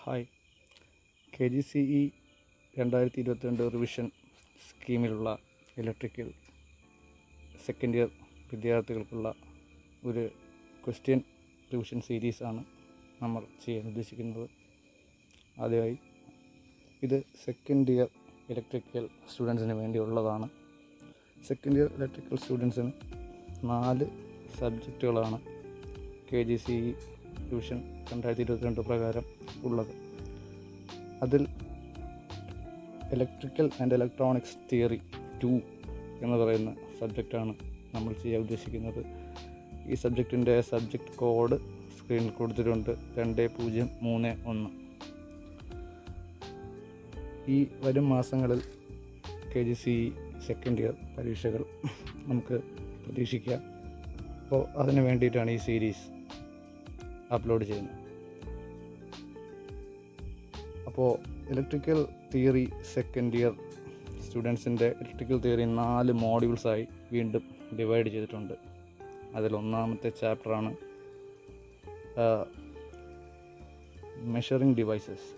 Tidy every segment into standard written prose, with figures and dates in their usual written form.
Hi. KGCE 2022 revision സ്കീമിലുള്ള electrical second year വിദ്യാർത്ഥികൾക്കുള്ള ഒരു ക്വസ്റ്റ്യൻ റിവിഷൻ സീരീസാണ് നമ്മൾ ചെയ്യാൻ ഉദ്ദേശിക്കുന്നത്. ആദ്യമായി ഇത് സെക്കൻഡ് ഇയർ ഇലക്ട്രിക്കൽ സ്റ്റുഡൻസിന് വേണ്ടിയുള്ളതാണ്. സെക്കൻഡ് ഇയർ ഇലക്ട്രിക്കൽ സ്റ്റുഡൻസിന് 4 സബ്ജക്റ്റുകളാണ് KGCE റിവിഷൻ 2022 പ്രകാരം ഉള്ളത്. അതിൽ ഇലക്ട്രിക്കൽ ആൻഡ് ഇലക്ട്രോണിക്സ് തിയറി 2 എന്ന് പറയുന്ന സബ്ജക്റ്റാണ് നമ്മൾ ചെയ്യാൻ ഉദ്ദേശിക്കുന്നത്. ഈ സബ്ജക്റ്റിൻ്റെ സബ്ജക്റ്റ് കോഡ് സ്ക്രീനിൽ കൊടുത്തിട്ടുണ്ട്, 2031. ഈ വരും മാസങ്ങളിൽ KGCE സെക്കൻഡ് ഇയർ പരീക്ഷകൾ നമുക്ക് പ്രതീക്ഷിക്കാം. അപ്പോൾ അതിന് വേണ്ടിയിട്ടാണ് ഈ സീരീസ് അപ്ലോഡ് ചെയ്യുന്നത്. അപ്പോൾ ഇലക്ട്രിക്കൽ തിയറി സെക്കൻഡ് ഇയർ സ്റ്റുഡൻസിൻ്റെ ഇലക്ട്രിക്കൽ തിയറി 4 മോഡ്യൂൾസായി വീണ്ടും ഡിവൈഡ് ചെയ്തിട്ടുണ്ട്. അതിൽ ഒന്നാമത്തെ ചാപ്റ്ററാണ് മെഷറിംഗ് ഡിവൈസസ്.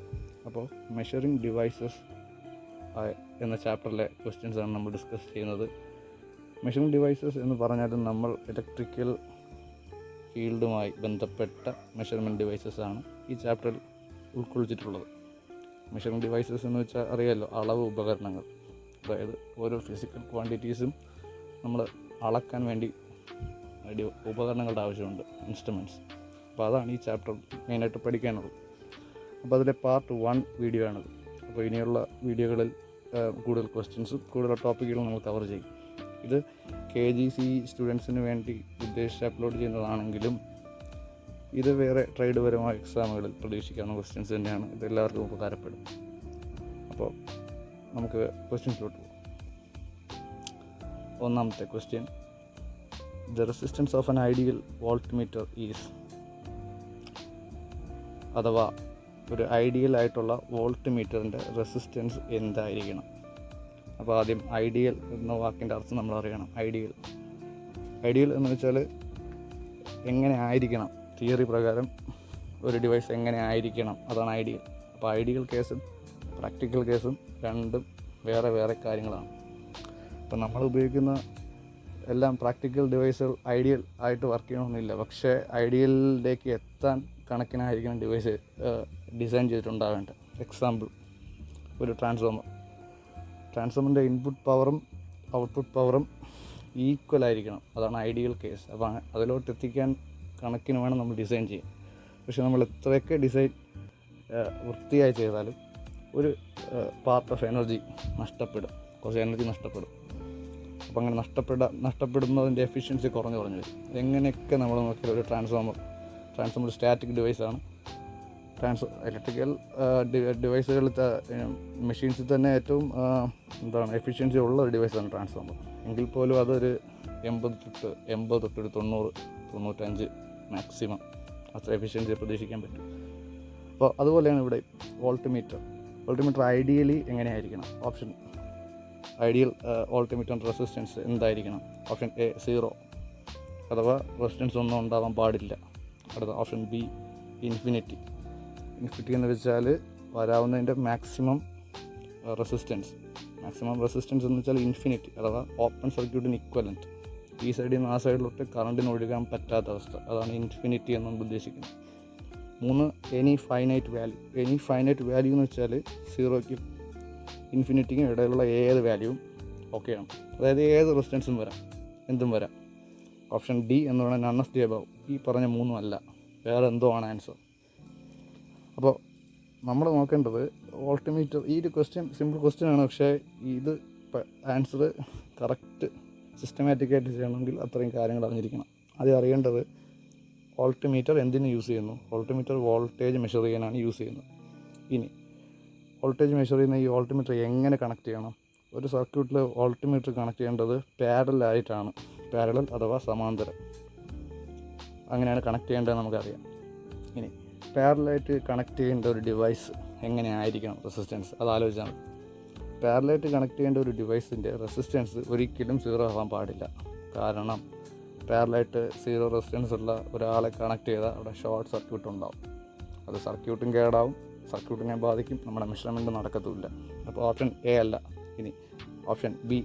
അപ്പോൾ മെഷറിംഗ് ഡിവൈസസ് എന്ന ചാപ്റ്ററിലെ ക്വസ്റ്റ്യൻസാണ് നമ്മൾ ഡിസ്കസ് ചെയ്യുന്നത്. മെഷറിംഗ് ഡിവൈസസ് എന്ന് പറഞ്ഞാൽ നമ്മൾ ഇലക്ട്രിക്കൽ ഫീൽഡുമായി ബന്ധപ്പെട്ട മെഷർമെൻറ്റ് ഡിവൈസസ് ആണ് ഈ ചാപ്റ്ററിൽ ഉൾക്കൊള്ളിച്ചിട്ടുള്ളത്. മെഷറിംഗ് ഡിവൈസസ് എന്ന് വെച്ചാൽ അറിയാമല്ലോ, അളവ് ഉപകരണങ്ങൾ. അതായത് ഓരോ ഫിസിക്കൽ ക്വാണ്ടിറ്റീസും നമ്മൾ അളക്കാൻ വേണ്ടി ഉപകരണങ്ങളുടെ ആവശ്യമുണ്ട്, ഇൻസ്ട്രുമെൻറ്റ്സ്. അപ്പോൾ അതാണ് ഈ ചാപ്റ്റർ മെയിനായിട്ട് പഠിക്കാനുള്ളത്. അപ്പോൾ അതിലെ പാർട്ട് 1 വീഡിയോ ആണത്. അപ്പോൾ ഇനിയുള്ള വീഡിയോകളിൽ കൂടുതൽ ക്വസ്റ്റ്യൻസും കൂടുതൽ ടോപ്പിക്കുകളും നമ്മൾ കവർ ചെയ്യും. ഇത് KGCE സ്റ്റുഡൻസിന് വേണ്ടി ഉദ്ദേശിച്ച് അപ്ലോഡ് ചെയ്യുന്നതാണെങ്കിലും ഇത് വേറെ ട്രേഡ് പരമായ എക്സാമുകളിൽ പ്രതീക്ഷിക്കാവുന്ന ക്വസ്റ്റ്യൻസ് തന്നെയാണ്. ഇത് എല്ലാവർക്കും ഉപകാരപ്പെടും. അപ്പോൾ നമുക്ക് ക്വസ്റ്റ്യൻസിലോട്ട് പോകാം. ഒന്നാമത്തെ question, the resistance of an ideal voltmeter is, അഥവാ ഒരു ഐഡിയൽ ആയിട്ടുള്ള വോൾട്ട് മീറ്ററിൻ്റെ റെസിസ്റ്റൻസ് എന്തായിരിക്കണം? അപ്പോൾ ആദ്യം ഐഡിയൽ എന്ന വാക്കിൻ്റെ അർത്ഥം നമ്മൾ അറിയണം. ഐഡിയൽ എന്ന് വെച്ചാൽ എങ്ങനെ ആയിരിക്കണം, തിയറി പ്രകാരം ഒരു ഡിവൈസ് എങ്ങനെ ആയിരിക്കണം, അതാണ് ഐഡിയൽ. അപ്പോൾ ഐഡിയൽ കേസും പ്രാക്ടിക്കൽ കേസും രണ്ടും വേറെ വേറെ കാര്യങ്ങളാണ്. അപ്പോൾ നമ്മൾ ഉപയോഗിക്കുന്ന എല്ലാം പ്രാക്ടിക്കൽ ഡിവൈസുകൾ ഐഡിയൽ ആയിട്ട് വർക്ക് ചെയ്യണമെന്നില്ല. പക്ഷേ ഐഡിയലിലേക്ക് എത്താൻ കണക്കിനായിരിക്കണം ഡിവൈസ് ഡിസൈൻ ചെയ്തിട്ടുണ്ടാവേണ്ടത്. എക്സാമ്പിൾ, ഒരു ട്രാൻസ്ഫോമറിൻ്റെ ഇൻപുട്ട് പവറും ഔട്ട്പുട്ട് പവറും ഈക്വൽ ആയിരിക്കണം, അതാണ് ഐഡിയൽ കേസ്. അപ്പോൾ അതിലോട്ട് എത്തിക്കാൻ കണക്കിന് വേണം നമ്മൾ ഡിസൈൻ ചെയ്യാൻ. പക്ഷേ നമ്മൾ എത്രയൊക്കെ ഡിസൈൻ വൃത്തിയായി ചെയ്താലും ഒരു പാർട്ട് ഓഫ് എനർജി നഷ്ടപ്പെടും, കുറച്ച് എനർജി നഷ്ടപ്പെടും. അപ്പോൾ അങ്ങനെ നഷ്ടപ്പെടുന്നതിൻ്റെ എഫിഷ്യൻസി കുറഞ്ഞു വരും. എങ്ങനെയൊക്കെ നമ്മൾ നോക്കിയാൽ ഒരു ട്രാൻസ്ഫോമർ സ്റ്റാറ്റിക് ഡിവൈസാണ്. ഇലക്ട്രിക്കൽ ഡിവൈസുകളിൽ മെഷീൻസിൽ തന്നെ ഏറ്റവും എഫിഷ്യൻസി ഉള്ള ഒരു ഡിവൈസാണ് ട്രാൻസ്ഫോമർ. എങ്കിൽ പോലും അതൊരു 80 തൊട്ട് 90-95 മാക്സിമം അത്ര എഫിഷ്യൻസി പ്രതീക്ഷിക്കാൻ പറ്റും. അപ്പോൾ അതുപോലെയാണ് ഇവിടെ വോൾട്ട്മീറ്റർ ഐഡിയലി എങ്ങനെയായിരിക്കണം? ഓപ്ഷൻ ഐഡിയൽ വോൾട്ട്മീറ്ററിൻ്റെ റെസിസ്റ്റൻസ് എന്തായിരിക്കണം? ഓപ്ഷൻ A 0, അഥവാ റെസിസ്റ്റൻസ് ഒന്നും ഉണ്ടാവാൻ പാടില്ല. അടുത്ത ഓപ്ഷൻ B ഇൻഫിനിറ്റി എന്ന് വെച്ചാൽ വരാവുന്നതിൻ്റെ മാക്സിമം റെസിസ്റ്റൻസ് എന്ന് വെച്ചാൽ ഇൻഫിനിറ്റി, അഥവാ ഓപ്പൺ സർക്യൂട്ടിന് ഇക്വലൻറ്റ്. ഈ സൈഡിൽ നിന്ന് ആ സൈഡിലോട്ട് കറണ്ടിന് ഒഴുകാൻ പറ്റാത്ത അവസ്ഥ, അതാണ് ഇൻഫിനിറ്റി എന്നുകൊണ്ട് ഉദ്ദേശിക്കുന്നത്. 3 എനി ഫൈനൈറ്റ് വാല്യൂ എന്ന് വെച്ചാൽ 0ക്കും ഇൻഫിനിറ്റിക്കും ഇടയിലുള്ള ഏത് വാല്യൂവും ഓക്കെയാണ്. അതായത് ഏത് റെസിസ്റ്റൻസും വരാം, എന്തും വരാം. ഓപ്ഷൻ D എന്ന് പറഞ്ഞാൽ നൺ ഓഫ് ദി അബവ്. ഈ പറഞ്ഞ 3 അല്ല, വേറെ എന്തോ ആണ് ആൻസർ. അപ്പോൾ നമ്മൾ നോക്കേണ്ടത് വോൾട്ട്മീറ്റർ. ഈ ഒരു ക്വസ്റ്റ്യൻ സിമ്പിൾ ക്വസ്റ്റ്യൻ ആണ്, പക്ഷേ ഇത് ആൻസർ കറക്റ്റ് സിസ്റ്റമാറ്റിക്കായിട്ട് ചെയ്യണമെങ്കിൽ അത്രയും കാര്യങ്ങൾ അറിഞ്ഞിരിക്കണം. ആദ്യം അറിയേണ്ടത് വോൾട്ട്മീറ്റർ എന്തിനു യൂസ് ചെയ്യുന്നു? വോൾട്ട്മീറ്റർ വോൾട്ടേജ് മെഷർ ചെയ്യാനാണ് യൂസ് ചെയ്യുന്നത്. ഇനി വോൾട്ടേജ് മെഷർ ചെയ്യുന്ന ഈ വോൾട്ട്മീറ്റർ എങ്ങനെ കണക്ട് ചെയ്യണം? ഒരു സർക്യൂട്ടിൽ വോൾട്ട്മീറ്റർ കണക്ട് ചെയ്യേണ്ടത് പാരലൽ അഥവാ സമാന്തരം, അങ്ങനെയാണ് കണക്ട് ചെയ്യേണ്ടത് നമുക്കറിയാം. ഇനി പാരലായിട്ട് കണക്ട് ചെയ്യേണ്ട ഒരു ഡിവൈസ് എങ്ങനെ ആയിരിക്കണം റെസിസ്റ്റൻസ്? അത് ആലോചിച്ചാൽ മതി. പാരലായിട്ട് കണക്ട് ചെയ്യേണ്ട ഒരു ഡിവൈസിൻ്റെ റെസിസ്റ്റൻസ് ഒരിക്കലും 0 ആവാൻ പാടില്ല. കാരണം പാരലായിട്ട് 0 റെസിസ്റ്റൻസ് ഉള്ള ഒരാളെ കണക്ട് ചെയ്താൽ അവിടെ ഷോർട്ട് സർക്യൂട്ട് ഉണ്ടാവും. അത് സർക്യൂട്ടും കേടാവും, സർക്യൂട്ടിനെ ബാധിക്കും, നമ്മുടെ മെഷർമെൻറ്റ് നടക്കത്തുമില്ല. അപ്പോൾ ഓപ്ഷൻ എ അല്ല. ഇനി ഓപ്ഷൻ ബി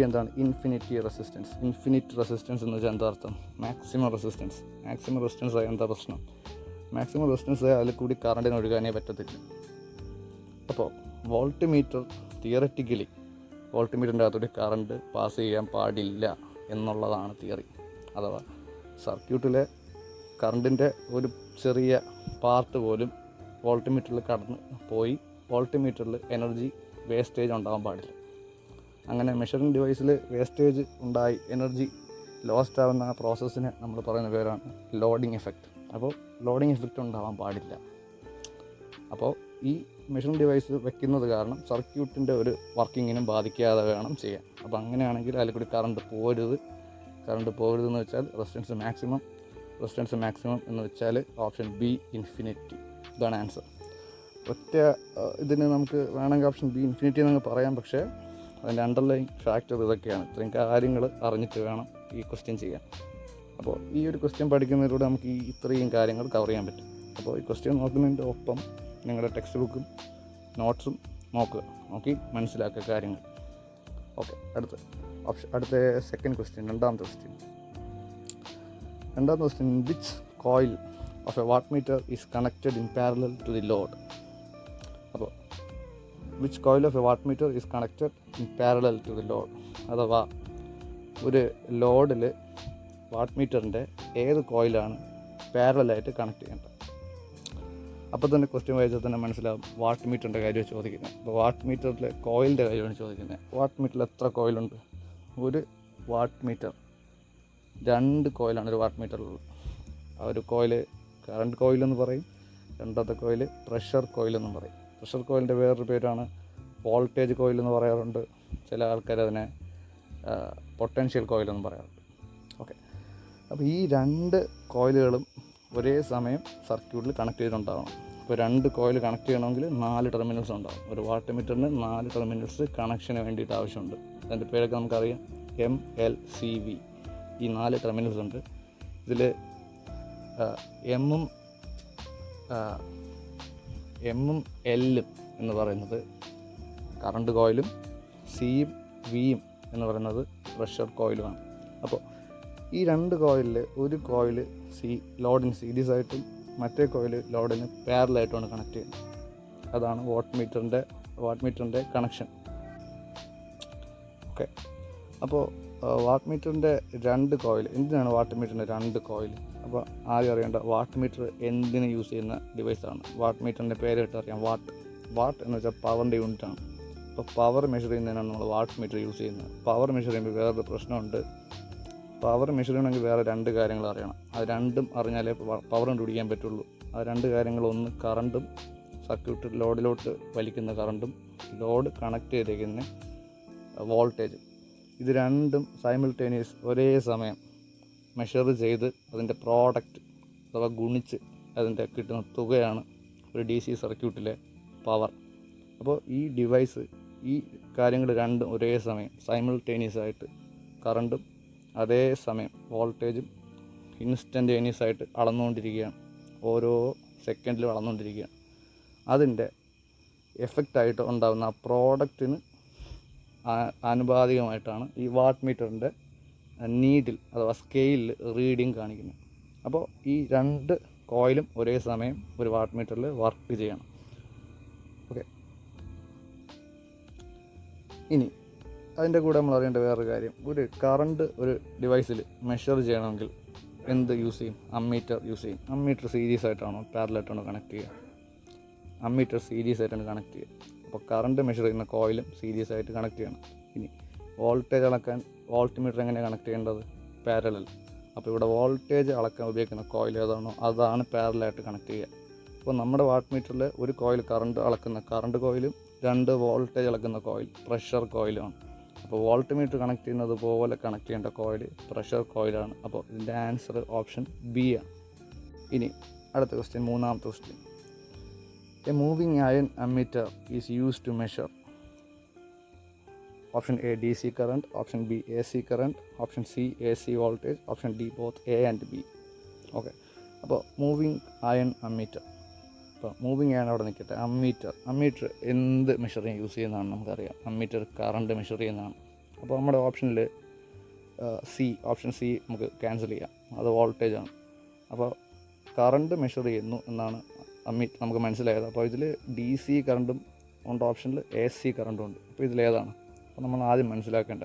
എന്താണ്? Infinity resistance. ഇൻഫിനിറ്റ് റെസിസ്റ്റൻസ് എന്ന് വെച്ചാൽ എന്താ അർത്ഥം? മാക്സിമം റെസിസ്റ്റൻസ് ആയ എന്താ പ്രശ്നം? മാക്സിമം റെസിസ്റ്റൻസ് ആയ അതിൽ കൂടി കറണ്ടിന് ഒഴുകാനേ പറ്റത്തില്ല. അപ്പോൾ വോൾട്ട് മീറ്റർ തിയററ്റിക്കലി വോൾട്ട് അകത്തോട്ട് കറണ്ട് പാസ് ചെയ്യാൻ പാടില്ല എന്നുള്ളതാണ് തിയറി. അഥവാ സർക്യൂട്ടിലെ കറണ്ടിൻ്റെ ഒരു ചെറിയ പാർട്ട് പോലും വോൾട്ട് മീറ്ററിൽ കടന്ന് പോയി വോൾട്ട് മീറ്ററിൽ എനർജി വേസ്റ്റേജ് ഉണ്ടാകാൻ പാടില്ല. അങ്ങനെ മെഷറിംഗ് ഡിവൈസിൽ വേസ്റ്റേജ് ഉണ്ടായി എനർജി ലോസ്റ്റ് ആവുന്ന ആ പ്രോസസ്സിന് നമ്മൾ പറയുന്ന പേരാണ് ലോഡിങ് എഫക്റ്റ്. അപ്പോൾ ലോഡിങ് എഫക്റ്റ് ഉണ്ടാവാൻ പാടില്ല. അപ്പോൾ ഈ മെഷറിംഗ് ഡിവൈസ് വെക്കുന്നത് കാരണം സർക്യൂട്ടിൻ്റെ ഒരു വർക്കിങ്ങിനും ബാധിക്കാതെ വേണം ചെയ്യാൻ. അപ്പോൾ അങ്ങനെയാണെങ്കിൽ അതിൽ കൂടി കറണ്ട് പോകരുതെന്ന് വെച്ചാൽ റെസിസ്റ്റൻസ് മാക്സിമം എന്ന് വെച്ചാൽ ഓപ്ഷൻ ബി ഇൻഫിനിറ്റി. ഇതാണ് ആൻസർ. ഒറ്റ ഇതിന് നമുക്ക് വേണമെങ്കിൽ ഓപ്ഷൻ ബി ഇൻഫിനിറ്റി എന്നങ്ങ് പറയാം. പക്ഷേ അതിൻ്റെ അണ്ടർലൈൻ ഫാക്ടർ ഇതൊക്കെയാണ്. ഇത്രയും കാര്യങ്ങൾ അറിഞ്ഞിട്ട് വേണം ഈ ക്വസ്റ്റ്യൻ ചെയ്യാൻ. അപ്പോൾ ഈ ഒരു ക്വസ്റ്റ്യൻ പഠിക്കുന്നതിലൂടെ നമുക്ക് ഇത്രയും കാര്യങ്ങൾ കവർ ചെയ്യാൻ പറ്റും. അപ്പോൾ ഈ ക്വസ്റ്റ്യൻ നോക്കുന്നതിൻ്റെ ഒപ്പം നിങ്ങളുടെ ടെക്സ്റ്റ് ബുക്കും നോട്ട്സും നോക്കി മനസ്സിലാക്കുക കാര്യങ്ങൾ. ഓക്കെ, അടുത്ത സെക്കൻഡ് ക്വസ്റ്റ്യൻ, രണ്ടാമത്തെ question which coil of a wattmeter is connected in parallel to the load. അപ്പോൾ which coil of a wattmeter is connected in parallel to the load. അഥവാ ഒരു ലോഡിൽ വാട്ട് മീറ്ററിൻ്റെ ഏത് കോയിലാണ് പാരലായിട്ട് connect ചെയ്യേണ്ടത്. അപ്പോൾ തന്നെ ക്വസ്റ്റ്യൻ വായിച്ചാൽ തന്നെ മനസ്സിലാവും വാട്ട് മീറ്ററിൻ്റെ കാര്യമാണ് ചോദിക്കുന്നത്. അപ്പോൾ വാട്ട് മീറ്ററിലെ കോയിലിൻ്റെ കാര്യമാണ് ചോദിക്കുന്നത്. വാട്ട് മീറ്ററിൽ എത്ര കോയിലുണ്ട്? ഒരു വാട്ട് മീറ്റർ 2 കോയിലാണ് ഒരു വാട്ട് മീറ്ററിലുള്ളത്. ആ ഒരു കോയിൽ കറണ്ട് കോയിലെന്ന് പറയും, രണ്ടാമത്തെ കോയിൽ പ്രഷർ കോയിലെന്നും പറയും. പ്രഷർ കോയിലിൻ്റെ വേറൊരു പേരാണ് വോൾട്ടേജ് കോയിലെന്ന് പറയാറുണ്ട്. ചില ആൾക്കാർ അതിനെ പൊട്ടൻഷ്യൽ കോയിലെന്നും പറയാറുണ്ട്. ഓക്കെ, അപ്പോൾ ഈ 2 കോയിലുകളും ഒരേ സമയം സർക്യൂട്ടിൽ കണക്ട് ചെയ്തിട്ടുണ്ടാകണം. ഇപ്പോൾ 2 കോയിൽ കണക്ട് ചെയ്യണമെങ്കിൽ 4 ടെർമിനൽസ് ഉണ്ടാകും. ഒരു വാട്ട് മീറ്ററിന് 4 ടെർമിനൽസ് കണക്ഷന് വേണ്ടിയിട്ട് ആവശ്യമുണ്ട്. അതിൻ്റെ പേരൊക്കെ നമുക്കറിയാം, MLCV. ഈ 4 ടെർമിനൽസ് ഉണ്ട്. ഇതിൽ എമ്മും എല്ലും എന്ന് പറയുന്നത് കറണ്ട് കോയിലും സിയും വിയും എന്ന് പറയുന്നത് പ്രഷർ കോയിലുമാണ്. അപ്പോൾ ഈ 2 കോയിലിൽ ഒരു കോയിൽ ലോഡിന് സീരീസ് ആയിട്ടും മറ്റേ കോയിൽ ലോഡിന് പാരലായിട്ടുമാണ് കണക്ട് ചെയ്യുന്നത്. അതാണ് വാട്ട് മീറ്ററിൻ്റെ കണക്ഷൻ. ഓക്കെ, അപ്പോൾ വാട്ട് മീറ്ററിൻ്റെ 2 കോയിൽ. എന്തിനാണ് വാട്ട് മീറ്ററിൻ്റെ 2 കോയിൽ? അപ്പോൾ ആദ്യം അറിയേണ്ട, വാട്ട് മീറ്റർ എന്തിന് യൂസ് ചെയ്യുന്ന ഡിവൈസാണ്? വാട്ട് മീറ്ററിൻ്റെ പേര് കേട്ട് അറിയാം. വാട്ട് എന്ന് വെച്ചാൽ പവറിൻ്റെ യൂണിറ്റാണ്. അപ്പോൾ പവർ മെഷർ ചെയ്യുന്നതിനാണ് നമ്മൾ വാട്ട് മീറ്റർ യൂസ് ചെയ്യുന്നത്. പവർ മെഷർ ചെയ്യുമ്പോൾ വേറൊരു പ്രശ്നമുണ്ട്. പവർ മെഷർ ചെയ്യണമെങ്കിൽ വേറെ 2 കാര്യങ്ങൾ അറിയണം. അത് രണ്ടും അറിഞ്ഞാലേ പവർ കണ്ടുപിടിക്കാൻ പറ്റുള്ളൂ. ആ 2 കാര്യങ്ങൾ, ഒന്ന് കറണ്ടും, സർക്യൂട്ട് ലോഡിലോട്ട് വലിക്കുന്ന കറണ്ടും, ലോഡ് കണക്ട് ചെയ്തേക്കുന്ന വോൾട്ടേജും. ഇത് രണ്ടും സൈമിൾട്ടേനിയസ് ഒരേ സമയം മെഷർ ചെയ്ത് അതിൻ്റെ പ്രോഡക്റ്റ് അഥവാ ഗുണിച്ച് അതിൻ്റെ കിട്ടുന്ന തുകയാണ് ഒരു DC സർക്യൂട്ടിലെ പവർ. അപ്പോൾ ഈ ഡിവൈസ് ഈ കാര്യങ്ങൾ രണ്ടും ഒരേ സമയം സൈമിൾട്ടേനിയസ് ആയിട്ട് കറണ്ടും അതേ സമയം വോൾട്ടേജും ഇൻസ്റ്റൻറ്റേനിയസ് ആയിട്ട് അളന്നുകൊണ്ടിരിക്കുകയാണ്. ഓരോ സെക്കൻഡിലും അളന്നുകൊണ്ടിരിക്കുകയാണ്. അതിൻ്റെ എഫക്റ്റായിട്ട് ഉണ്ടാകുന്ന ആ പ്രോഡക്റ്റിന് ആനുപാതികമായിട്ടാണ് ഈ വാട്ട് മീറ്ററിൻ്റെ നീഡിൽ അഥവാ സ്കെയിലിൽ റീഡിങ് കാണിക്കുന്നത്. അപ്പോൾ ഈ 2 കോയിലും ഒരേ സമയം ഒരു വാട്ട് മീറ്ററിൽ വർക്ക് ചെയ്യണം. ഓക്കെ, ഇനി അതിൻ്റെ കൂടെ നമ്മൾ അറിയേണ്ട വേറൊരു കാര്യം, ഒരു കറണ്ട് ഒരു ഡിവൈസിൽ മെഷർ ചെയ്യണമെങ്കിൽ എന്ത് യൂസ് ചെയ്യും? അമ്മീറ്റർ യൂസ് ചെയ്യും. അമ്മീറ്റർ സീരീസ് ആയിട്ടാണോ പാരലായിട്ടാണോ കണക്ട് ചെയ്യുക? അമ്മീറ്റർ സീരീസ് ആയിട്ടാണ് കണക്ട് ചെയ്യുക. അപ്പോൾ കറണ്ട് മെഷർ ചെയ്യുന്ന കോയിലും സീരീസ് ആയിട്ട് കണക്ട് ചെയ്യണം. ഇനി വോൾട്ടേജ് അളക്കാൻ വോൾട്ട് മീറ്റർ എങ്ങനെയാണ് കണക്ട് ചെയ്യേണ്ടത്? പാരലൽ. അപ്പോൾ ഇവിടെ വോൾട്ടേജ് അളക്കാൻ ഉപയോഗിക്കുന്ന കോയിൽ ഏതാണോ അതാണ് പാരലായിട്ട് കണക്ട് ചെയ്യുക. അപ്പോൾ നമ്മുടെ വാട്ട് മീറ്ററിൽ ഒരു കോയിൽ കറണ്ട് അളക്കുന്ന കറണ്ട് കോയിലും 2 വോൾട്ടേജ് അളക്കുന്ന കോയിൽ പ്രഷർ കോയിലുമാണ്. അപ്പോൾ വോൾട്ട് മീറ്റർ കണക്ട് ചെയ്യുന്നത് പോലെ കണക്ട് ചെയ്യേണ്ട കോയിൽ പ്രഷർ കോയിലാണ്. അപ്പോൾ ഇതിൻ്റെ ആൻസർ ഓപ്ഷൻ ബി ആണ്. ഇനി അടുത്ത ക്വസ്റ്റ്യൻ, മൂന്നാമത്തെ question. A moving iron ammeter is used to measure. Option A DC current, option B AC current, option C AC voltage, option D both A and B. Okay, അപ്പോൾ moving iron ammeter. ഇപ്പോൾ moving ആണ് അവിടെ നിൽക്കട്ടെ. Ammeter എന്ത് measuring use ചെയ്യുന്നതാണ് നമുക്കറിയാം. Ammeter current measure ചെയ്യുന്നതാണ്. അപ്പോൾ നമ്മുടെ ഓപ്ഷനിൽ ഓപ്ഷൻ സി നമുക്ക് ക്യാൻസൽ ചെയ്യാം. അത് വോൾട്ടേജാണ്. അപ്പോൾ കറണ്ട് മെഷർ ചെയ്യുന്നു എന്നാണ് നമുക്ക് മനസ്സിലായത്. അപ്പോൾ ഇതിൽ DC കറണ്ടും ഉണ്ട്, ഓപ്ഷനിൽ AC കറണ്ടും ഉണ്ട്. അപ്പോൾ ഇതിലേതാണ്? അപ്പോൾ നമ്മൾ ആദ്യം മനസ്സിലാക്കേണ്ട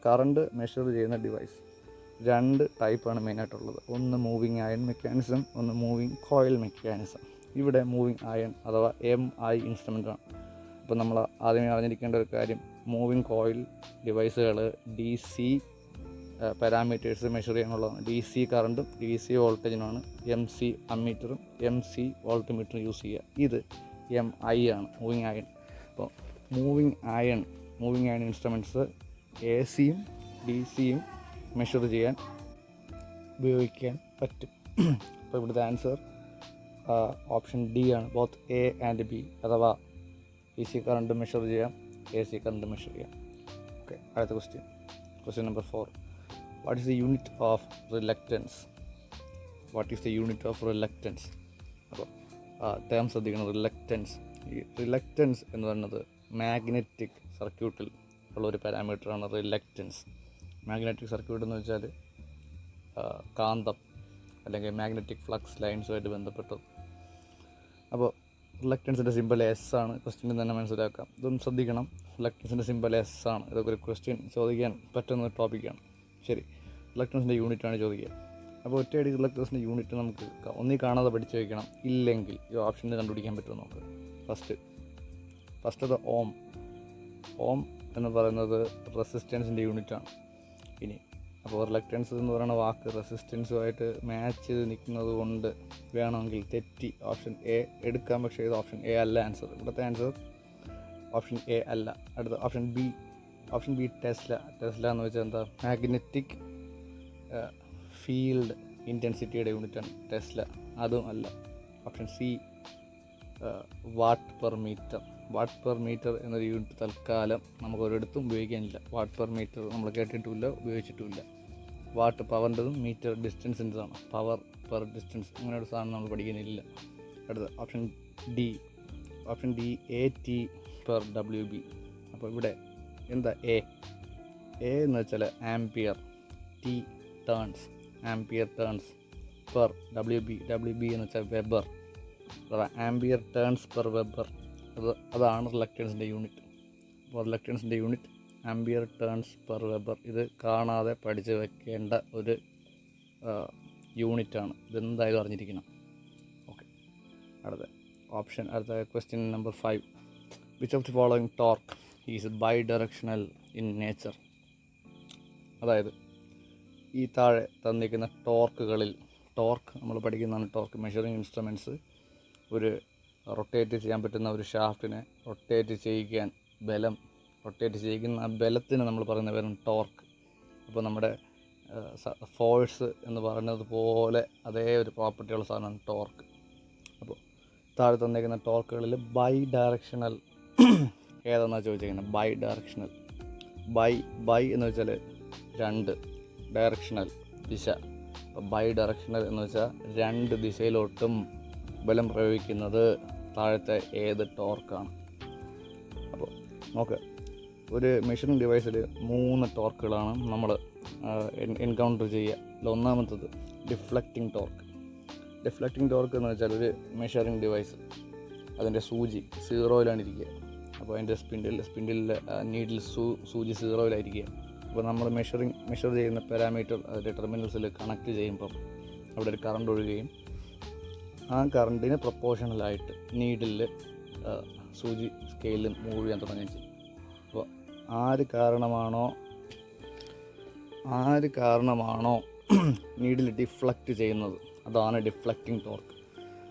കറണ്ട് മെഷർ ചെയ്യുന്ന ഡിവൈസ് 2 ടൈപ്പാണ് മെയിനായിട്ടുള്ളത്. ഒന്ന് മൂവിങ് അയൺ മെക്കാനിസം, ഒന്ന് മൂവിങ് കോയിൽ മെക്കാനിസം. ഇവിടെ മൂവിങ് അയൺ അഥവാ MI ഇൻസ്ട്രുമെൻ്റാണ്. അപ്പോൾ നമ്മൾ ആദ്യമേ അറിഞ്ഞിരിക്കേണ്ട ഒരു കാര്യം, മൂവിങ് കോയിൽ ഡിവൈസുകൾ DC പാരാമീറ്റേഴ്സ് മെഷർ ചെയ്യാനുള്ളതാണ്. DC കറണ്ടും DC വോൾട്ടേജിനുമാണ് MC അമ്മീറ്ററും MC വോൾട്ട്മീറ്ററും യൂസ് ചെയ്യുക. ഇത് MI ആണ്, മൂവിങ് അയൺ. അപ്പോൾ മൂവിങ് അയൺ ഇൻസ്ട്രുമെൻറ്റ്സ് ACയും DCയും മെഷർ ചെയ്യാൻ ഉപയോഗിക്കാൻ പറ്റും. അപ്പോൾ ഇവിടുത്തെ ആൻസർ ഓപ്ഷൻ D ആണ്. ബോത്ത് A ആൻഡ് B, അഥവാ DC കറണ്ട് മെഷർ ചെയ്യാം, AC കറണ്ട് മെഷർ ചെയ്യാം. ഓക്കെ, അടുത്ത question number 4. What is the unit of reluctance? അപ്പോൾ ടേം ശ്രദ്ധിക്കണം. ഈ റിലക്റ്റൻസ് എന്ന് പറയുന്നത് മാഗ്നറ്റിക് സർക്യൂട്ടിൽ ഉള്ള ഒരു പാരാമീറ്ററാണ് റിലക്റ്റൻസ്. മാഗ്നറ്റിക് സർക്യൂട്ട് എന്ന് വെച്ചാൽ കാന്തം അല്ലെങ്കിൽ മാഗ്നറ്റിക് ഫ്ലക്സ് ലൈൻസുമായിട്ട് ബന്ധപ്പെട്ടത്. അപ്പോൾ റിലക്റ്റൻസിൻ്റെ സിമ്പൽ S ആണ്. ക്വസ്റ്റ്യൻ തന്നെ മനസ്സിലാക്കാം. ഇതൊന്നും ശ്രദ്ധിക്കണം. റിലക്റ്റൻസിൻ്റെ സിമ്പൽ S ആണ്. ഇതൊക്കെ ഒരു ക്വസ്റ്റ്യൻ ചോദിക്കാൻ പറ്റുന്ന ഒരു ടോപ്പിക്കാണ്. ശരി, റിലക്റ്റൻസിൻ്റെ യൂണിറ്റാണ് ചോദിക്കുക. അപ്പോൾ ഒറ്റയടി റിലക്റ്റൻസിൻ്റെ യൂണിറ്റ് നമുക്ക് ഒന്നീ കാണാതെ പഠിച്ചു വയ്ക്കണം. ഇല്ലെങ്കിൽ ഈ ഓപ്ഷനിൽ കണ്ടുപിടിക്കാൻ പറ്റുമോ നോക്കുക. ഫസ്റ്റ് ഓം എന്ന് പറയുന്നത് റെസിസ്റ്റൻസിൻ്റെ യൂണിറ്റാണ്. ഇനി അപ്പോൾ റിലക്റ്റൻസ് എന്ന് പറയുന്ന വാക്ക് റെസിസ്റ്റൻസുമായിട്ട് മാച്ച് ചെയ്ത് നിൽക്കുന്നത് കൊണ്ട് വേണമെങ്കിൽ തെറ്റി ഓപ്ഷൻ A എടുക്കാം. പക്ഷേ ഇത് ഓപ്ഷൻ A അല്ല ആൻസർ. ഇവിടുത്തെ ആൻസർ ഓപ്ഷൻ A അല്ല. അടുത്ത ഓപ്ഷൻ ബി ടെസ്ല എന്ന് വെച്ചാൽ എന്താ? മാഗ്നറ്റിക് ഫീൽഡ് ഇൻറ്റൻസിറ്റിയുടെ യൂണിറ്റാണ് ടെസ്ല. അതും അല്ല. Option C watt per metre എന്നൊരു യൂണിറ്റ് തൽക്കാലം നമുക്ക് ഒരിടത്തും ഉപയോഗിക്കാനില്ല. വാട്ട് പെർ മീറ്റർ നമ്മൾ കേട്ടിട്ടുമില്ല, ഉപയോഗിച്ചിട്ടുമില്ല. വാട്ട് പവറിൻ്റെതും, മീറ്റർ ഡിസ്റ്റൻസിൻ്റെതാണ്. പവർ പെർ ഡിസ്റ്റൻസ് അങ്ങനെ ഒരു സാധനം നമ്മൾ പഠിക്കുന്നില്ല. അടുത്ത option D AT per WB. അപ്പോൾ ഇവിടെ എന്താ A എന്ന് വെച്ചാൽ ampere, T turns, ampere turns per WB എന്ന് വെച്ചാൽ വെബർ, അഥവാ ആംപിയർ ടേൺസ് പെർ വെബർ. അതാണ് റിലക്റ്റൻസിൻ്റെ യൂണിറ്റ്. അപ്പോൾ റിലക്റ്റൻസിൻ്റെ unit ampere turns per weber. ഇത് കാണാതെ പഠിച്ച് വെക്കേണ്ട ഒരു യൂണിറ്റാണ്. ഇതെന്തായാലും അറിഞ്ഞിരിക്കണം. ഓക്കെ, അടുത്ത question number 5. Which of the following torque is bidirectional in nature? അതായത് ഈ താഴെ തന്നിരിക്കുന്ന ടോർക്ക് നമ്മൾ പഠിക്കുന്നതാണ്. ടോർക്ക് മെഷറിങ് ഇൻസ്ട്രുമെൻറ്റ്സ് ഒരു റൊട്ടേറ്റ് ചെയ്യാൻ പറ്റുന്ന ഒരു ഷാഫ്റ്റിനെ റൊട്ടേറ്റ് ചെയ്യിക്കുന്ന ആ ബലത്തിന് നമ്മൾ പറയുന്ന പേരാണ് ടോർക്ക്. അപ്പോൾ നമ്മുടെ ഫോഴ്സ് എന്ന് പറയുന്നത് പോലെ അതേ ഒരു പ്രോപ്പർട്ടിയുള്ള സാധനമാണ് ടോർക്ക്. അപ്പോൾ താഴെ തന്നേക്കുന്ന ടോർക്കുകളിൽ ബൈ ഡയറക്ഷണൽ ഏതെന്നാണ് ചോദിച്ചിരിക്കുന്നത്? By directional. ബൈ എന്ന് വെച്ചാൽ 2, ഡയറക്ഷണൽ ദിശ. അപ്പോൾ ബൈ ഡയറക്ഷണൽ എന്ന് വെച്ചാൽ 2 ദിശയിലോട്ടും ബലം പ്രയോഗിക്കുന്നത് താഴത്തെ ഏത് ടോർക്കാണ്? അപ്പോൾ നോക്കുക, ഒരു മെഷറിംഗ് ഡിവൈസിൽ 3 ടോർക്കുകളാണ് നമ്മൾ എൻകൗണ്ടർ ചെയ്യുക. ഒന്നാമത്തത് ഡിഫ്ലക്റ്റിംഗ് ടോർക്ക് എന്ന് വെച്ചാൽ ഒരു മെഷറിംഗ് ഡിവൈസ് അതിൻ്റെ സൂചി 0-ലാണ് ഇരിക്കുക. അപ്പോൾ അതിൻ്റെ സ്പിൻഡിലെ നീഡിൽ സൂചി 0-ലായിരിക്കുക. അപ്പോൾ നമ്മൾ മെഷർ ചെയ്യുന്ന പാരാമീറ്റർ അതിൻ്റെ ടെർമിനൽസിൽ കണക്ട് ചെയ്യുമ്പം അവിടെ ഒരു കറണ്ട് ഒഴുകുകയും ആ കറണ്ടിന് പ്രൊപ്പോർഷണലായിട്ട് നീഡിൽ സൂചി സ്കെയിലിൽ മൂവ് ചെയ്യാൻ തുടങ്ങുകയും ചെയ്യും. അപ്പോൾ ആര് കാരണമാണോ നീഡിൽ ഡിഫ്ലക്റ്റ് ചെയ്യുന്നത്, അതാണ് ഡിഫ്ലക്റ്റിംഗ് ടോർക്ക്.